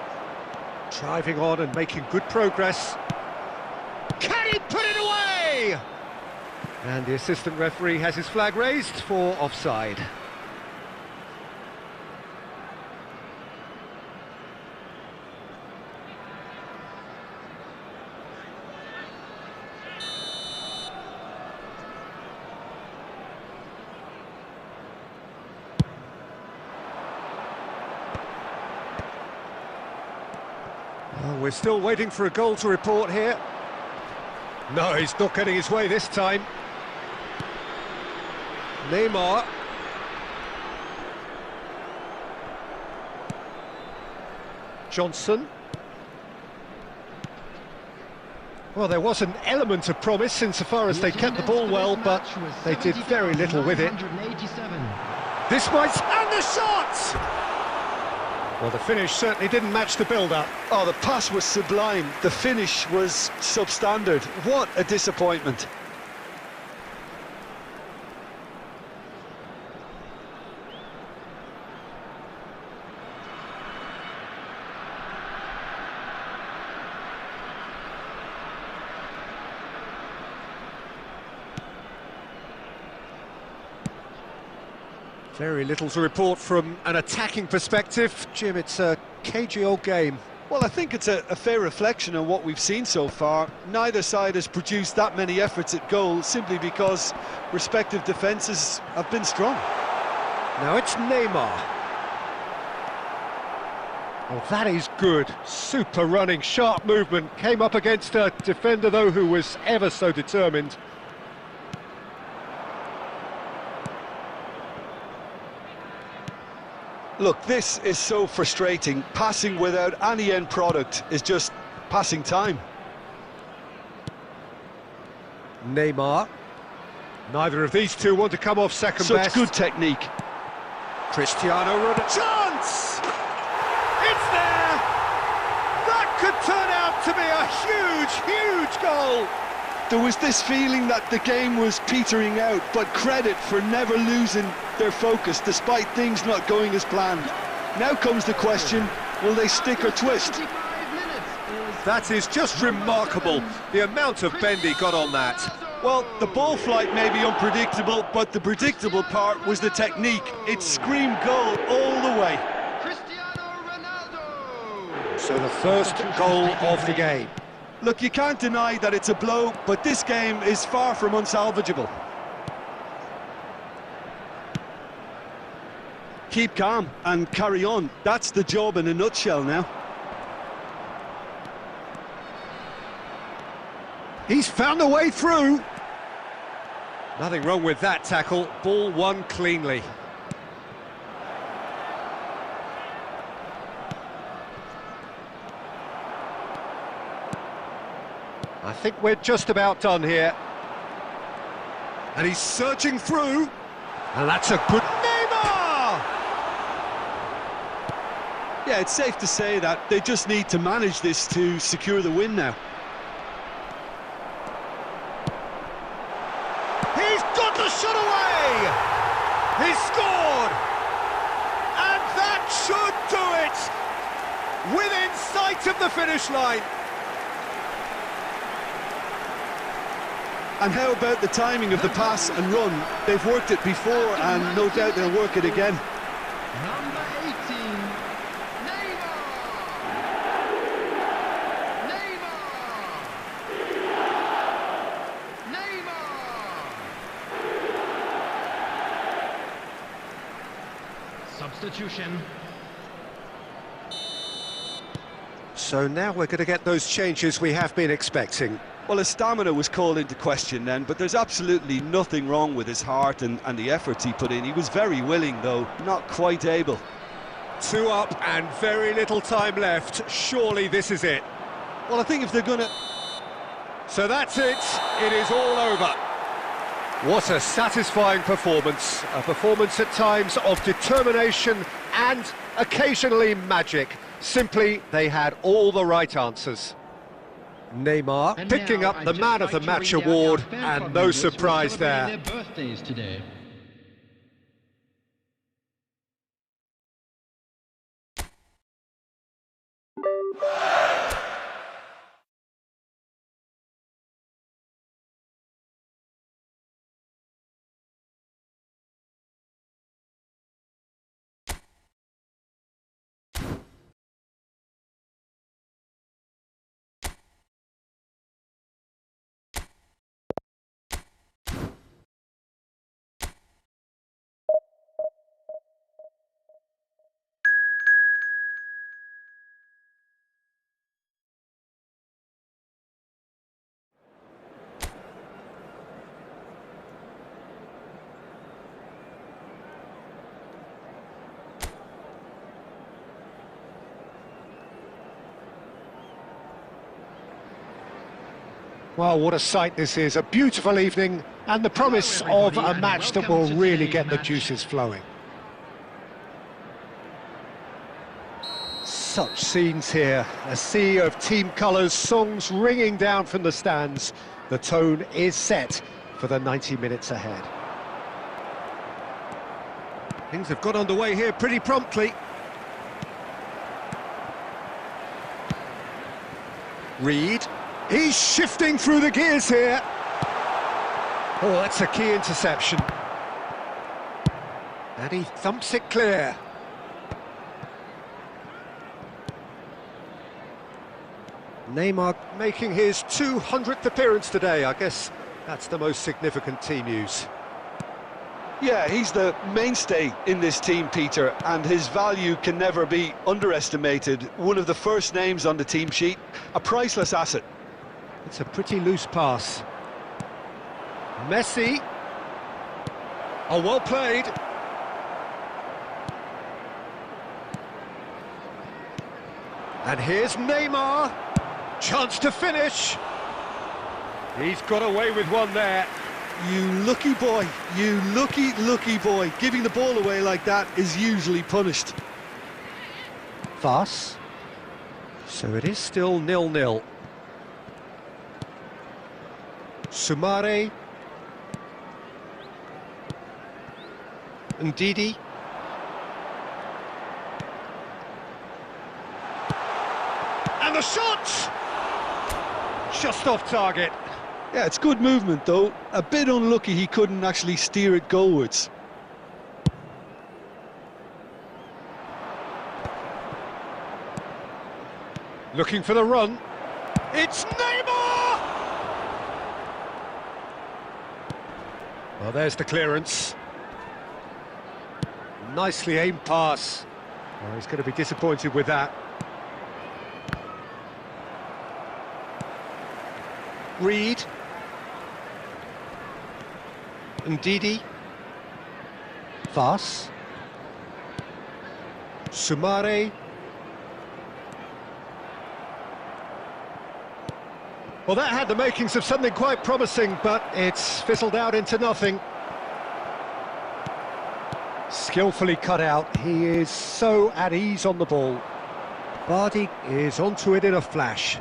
driving on and making good progress. Can he put it away? And the assistant referee has his flag raised for offside. Well, we're still waiting for a goal to report here. No, he's not getting his way this time. Neymar. Johnson. Well, there was an element of promise insofar as they kept the ball well, but they did very little with it. This might... and the shot! Well, the finish certainly didn't match the build-up. Oh, the pass was sublime. The finish was substandard. What a disappointment. Very little to report from an attacking perspective. Jim, it's a cagey old game. Well, I think it's a fair reflection on what we've seen so far. Neither side has produced that many efforts at goal simply because respective defences have been strong. Now it's Neymar. Oh, that is good. Super running, sharp movement. Came up against a defender, though, who was ever so determined. Look, this is so frustrating. Passing without any end product is just passing time. Neymar. Neither of these two want to come off second best. Such good technique. Cristiano Ronaldo. Chance! It's there! That could turn out to be a huge, huge goal! There was this feeling that the game was petering out, but credit for never losing their focus despite things not going as planned. Now comes the question, will they stick or twist? That is just remarkable, the amount of bend he got on that. Well, the ball flight may be unpredictable, but the predictable part was the technique. It screamed goal all the way. So the first goal of the game. Look, you can't deny that it's a blow, but this game is far from unsalvageable. Keep calm and carry on. That's the job in a nutshell now. He's found a way through. Nothing wrong with that tackle. Ball won cleanly. I think we're just about done here. And he's searching through. And that's a good... Neymar! Yeah, it's safe to say that they just need to manage this to secure the win now. He's got the shot away! He's scored! And that should do it! Within sight of the finish line. And how about the timing of the pass and run? They've worked it before and no doubt they'll work it again. Number 18, Neymar! Neymar! Neymar! Substitution. So now we're going to get those changes we have been expecting. Well, his stamina was called into question then, but there's absolutely nothing wrong with his heart and the efforts he put in. He was very willing, though, not quite able. 2 up and very little time left. Surely this is it. Well, I think if they're going to... So that's it. It is all over. What a satisfying performance. A performance at times of determination and occasionally magic. Simply, they had all the right answers. Neymar And picking now up I'd the just Man of like the to Match read out award, our fan and club no members who are surprise there. celebrating their birthdays today. Well, what a sight this is. A beautiful evening and the promise of a match that will really get the juices flowing. Such scenes here. A sea of team colours, songs ringing down from the stands. The tone is set for the 90 minutes ahead. Things have got underway here pretty promptly. Reed. He's shifting through the gears here. Oh, that's a key interception. And he thumps it clear. Neymar making his 200th appearance today. I guess that's the most significant team news. Yeah, he's the mainstay in this team, Peter, and his value can never be underestimated. One of the first names on the team sheet, a priceless asset. It's a pretty loose pass. Messi. Oh, well played. And here's Neymar. Chance to finish. He's got away with one there. You lucky boy, you lucky boy. Giving the ball away like that is usually punished. Fast. So it is still 0-0. Sumare. Ndidi. And the shot! Just off target. Yeah, it's good movement though. A bit unlucky he couldn't actually steer it goalwards. Looking for the run. It's Neymar! Well, there's the clearance. Nicely aimed pass. Oh, he's going to be disappointed with that. Reed. Ndidi. Fas. Sumare. Well, that had the makings of something quite promising, but it's fizzled out into nothing. Skillfully cut out. He is so at ease on the ball. Vardy is onto it in a flash.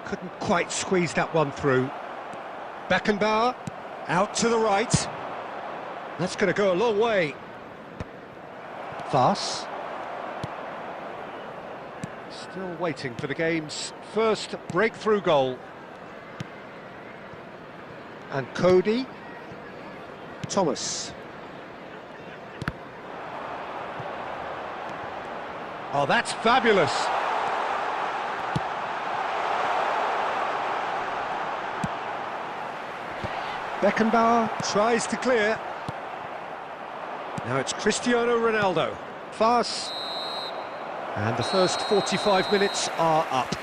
Couldn't quite squeeze that one through. Beckenbauer, out to the right. That's going to go a long way. Voss. Still waiting for the game's first breakthrough goal. And Cody. Thomas. Oh, that's fabulous. Beckenbauer tries to clear. Now it's Cristiano Ronaldo. Fast. And the first 45 minutes are up.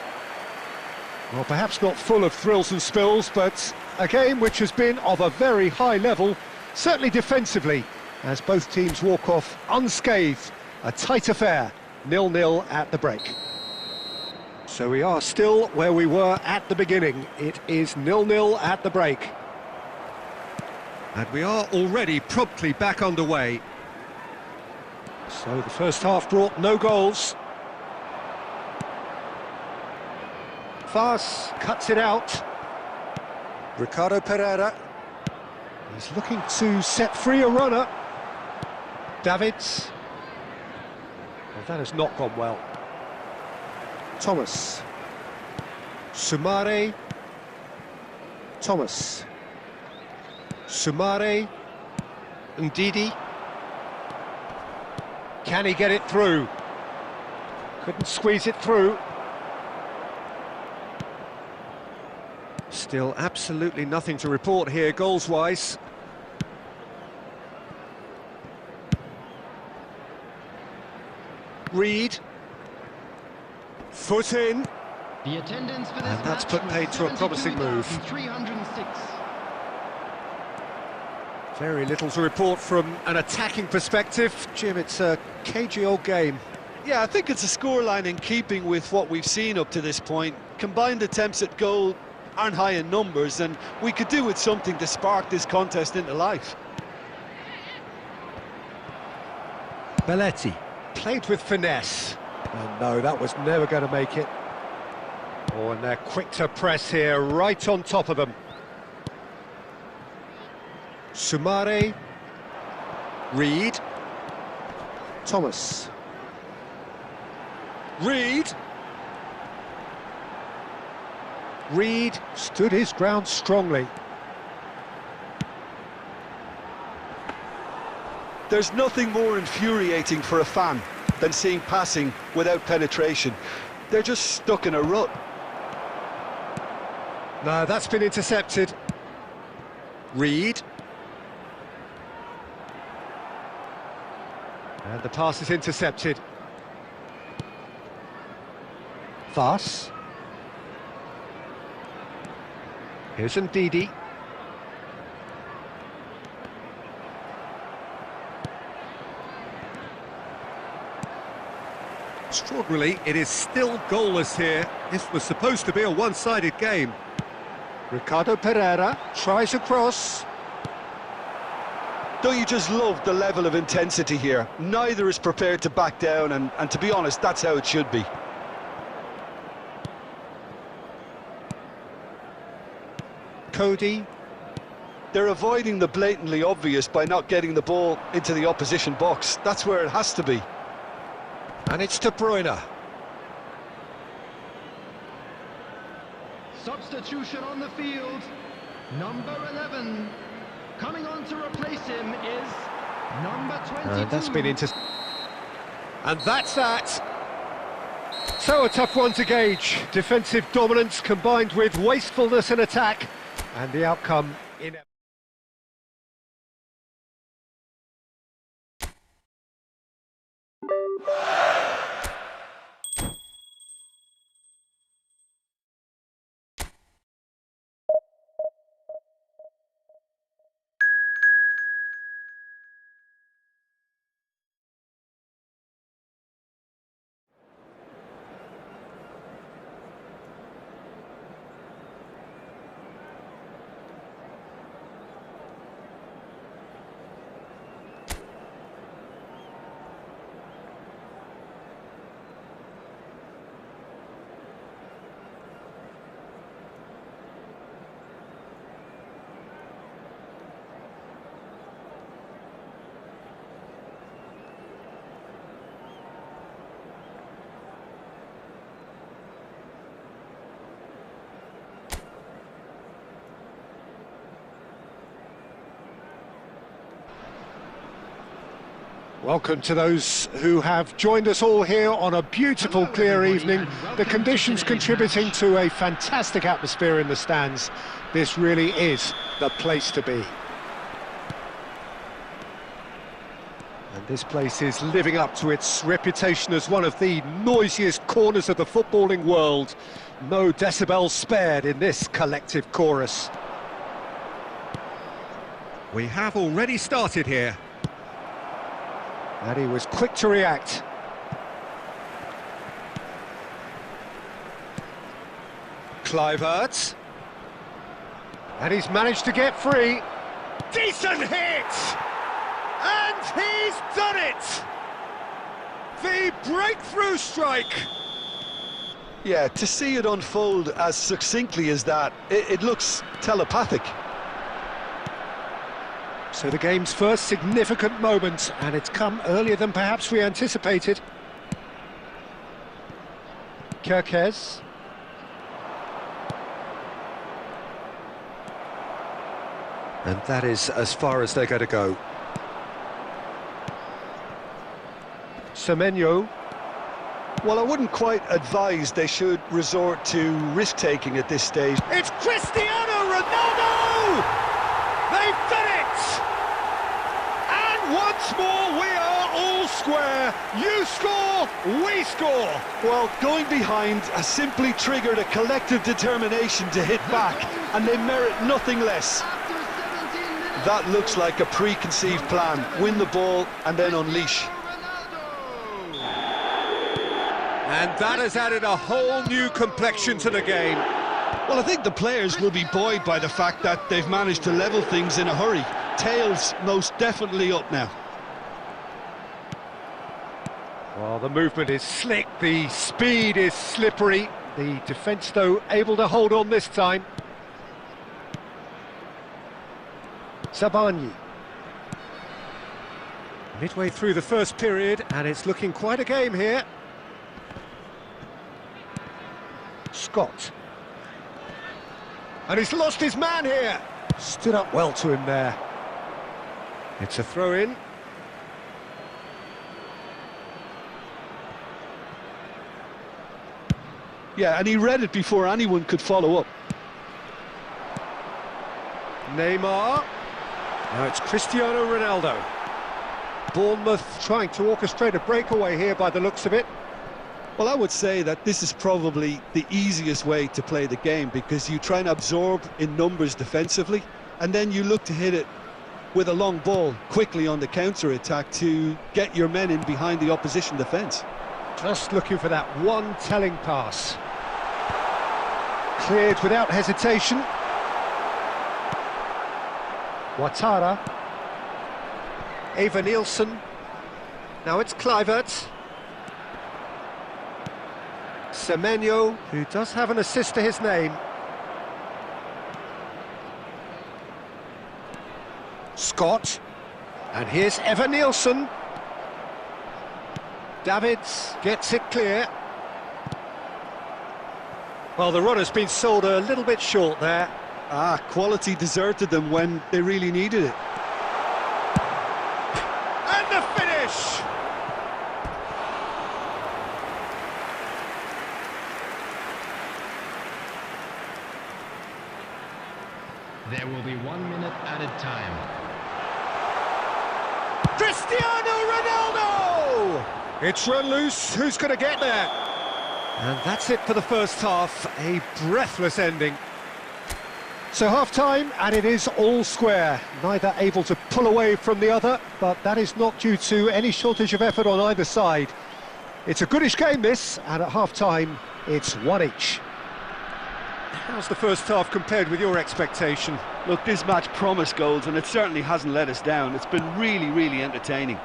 Well, perhaps not full of thrills and spills, but a game which has been of a very high level, certainly defensively, as both teams walk off unscathed. A tight affair, 0-0 at the break. So we are still where we were at the beginning. It is 0-0 at the break. And we are already promptly back underway. So the first half brought no goals. Fas cuts it out. Ricardo Pereira. He's looking to set free a runner. Davids. Well, that has not gone well. Thomas. Sumare. Thomas. Sumare. Ndidi. Can he get it through? Couldn't squeeze it through. Still absolutely nothing to report here, goals-wise. Reed. Foot in. The attendance for this And that's match put paid to a promising move. 306. Very little to report from an attacking perspective. Jim, it's a cagey old game. Yeah, I think it's a scoreline in keeping with what we've seen up to this point. Combined attempts at goal aren't high in numbers, and we could do with something to spark this contest into life. Belletti played with finesse. And no, that was never going to make it. Oh, and they're quick to press here, right on top of them. Sumare. Reed. Thomas. Reed. Reed stood his ground strongly. There's nothing more infuriating for a fan than seeing passing without penetration. They're just stuck in a rut. No, that's been intercepted. Reed. And the pass is intercepted. Voss. Here's Ndidi. Extraordinarily, it is still goalless here. This was supposed to be a one-sided game. Ricardo Pereira tries a cross. Don't you just love the level of intensity here? Neither is prepared to back down, and to be honest, that's how it should be. Cody. They're avoiding the blatantly obvious by not getting the ball into the opposition box. That's where it has to be. And it's De Bruyne. Substitution on the field. Number 11. Coming on to replace him is number 22. And that's been And that's that. So a tough one to gauge. Defensive dominance combined with wastefulness in attack. And the outcome in... Welcome to those who have joined us all here on a beautiful, clear evening. The conditions contributing to a fantastic atmosphere in the stands. This really is the place to be. And this place is living up to its reputation as one of the noisiest corners of the footballing world. No decibels spared in this collective chorus. We have already started here. And he was quick to react. Kluivert. And he's managed to get free. Decent hit! And he's done it! The breakthrough strike! Yeah, to see it unfold as succinctly as that, it looks telepathic. So the game's first significant moment, and it's come earlier than perhaps we anticipated. Kerkez. And that is as far as they're going to go. Semenyo. Well, I wouldn't quite advise they should resort to risk-taking at this stage. It's Cristiano Ronaldo! They've done it! And once more we are all square. You score, we score. Well, going behind has simply triggered a collective determination to hit back, and they merit nothing less. That looks like a preconceived plan. Win the ball and then unleash. And that has added a whole new complexion to the game. Well, I think the players will be buoyed by the fact that they've managed to level things in a hurry. Tails most definitely up now. Well, the movement is slick, the speed is slippery. The defence, though, able to hold on this time. Zabani. Midway through the first period, and it's looking quite a game here. Scott. And he's lost his man here. Stood up well to him there. It's a throw-in. Yeah, and he read it before anyone could follow up. Neymar. Now it's Cristiano Ronaldo. Bournemouth trying to orchestrate a breakaway here by the looks of it. Well, I would say that this is probably the easiest way to play the game, because you try and absorb in numbers defensively, and then you look to hit it with a long ball quickly on the counter-attack to get your men in behind the opposition defence. Just looking for that one telling pass. Cleared without hesitation. Ouattara. Eva Nielsen. Now it's Kluivert. Semenyo, who does have an assist to his name. Scott. And here's Eva Nielsen. Davids gets it clear. Well, the run has been sold a little bit short there. Quality deserted them when they really needed it. And the finish! There will be 1 minute added time. Cristiano Ronaldo! It's run loose, who's going to get there? And that's it for the first half, a breathless ending. So half-time, and it is all square. Neither able to pull away from the other, but that is not due to any shortage of effort on either side. It's a goodish game, this, and at half-time, it's one each. How's the first half compared with your expectation? Look, this match promised goals, and it certainly hasn't let us down. It's been really, really entertaining.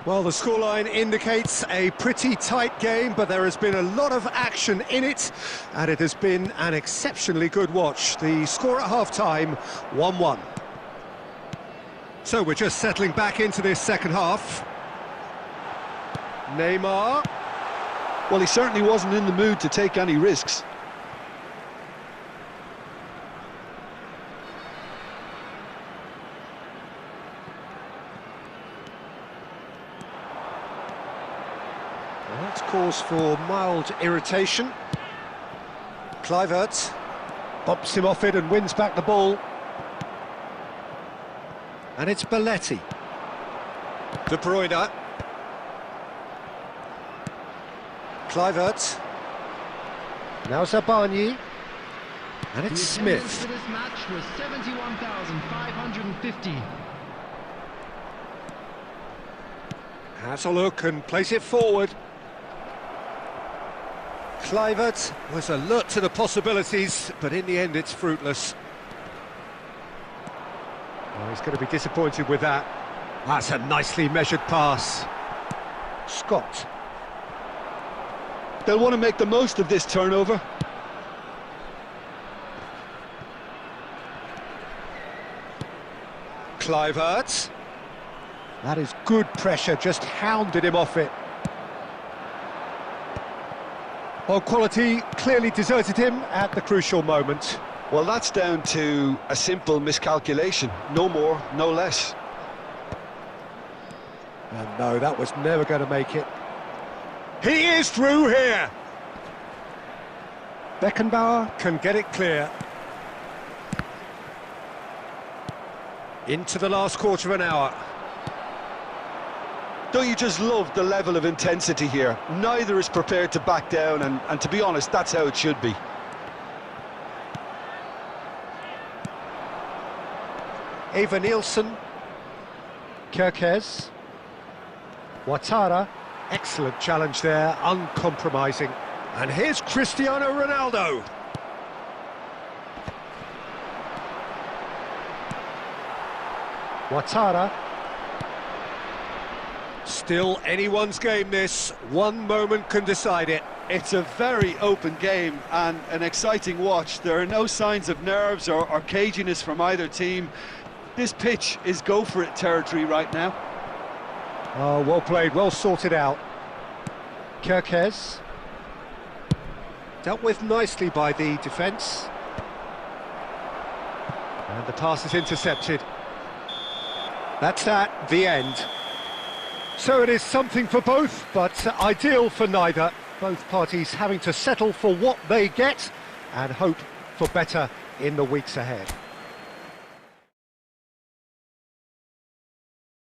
Well, the scoreline indicates a pretty tight game, but there has been a lot of action in it, and it has been an exceptionally good watch. The score at half-time, 1-1. So we're just settling back into this second half. Neymar. Well, he certainly wasn't in the mood to take any risks. cause for mild irritation. Kluivert bops him off it and wins back the ball. And it's Belletti. De Bruyne. Kluivert. Now Zabani. And it's Smith. For this match was 71,550. Has a look and plays it forward. Kluivert was alert to the possibilities, but in the end it's fruitless. Oh, he's going to be disappointed with that. That's a nicely measured pass. Scott. They'll want to make the most of this turnover. Kluivert. That is good pressure, just hounded him off it. Well, quality clearly deserted him at the crucial moment. Well, that's down to a simple miscalculation. No more, no less. And no, that was never going to make it. He is through here! Beckenbauer can get it clear. Into the last quarter of an hour. Don't you just love the level of intensity here? Neither is prepared to back down, and to be honest, that's how it should be. Eva Nielsen. Kerkez. Ouattara. Excellent challenge there, uncompromising. And here's Cristiano Ronaldo. Ouattara. Still anyone's game this. One moment can decide it. It's a very open game and an exciting watch. There are no signs of nerves or caginess from either team. This pitch is go-for-it territory right now. Oh, well played, well sorted out. Kerkez. Dealt with nicely by the defence. And the pass is intercepted. That's that, the end. So it is something for both, but ideal for neither. Both parties having to settle for what they get and hope for better in the weeks ahead.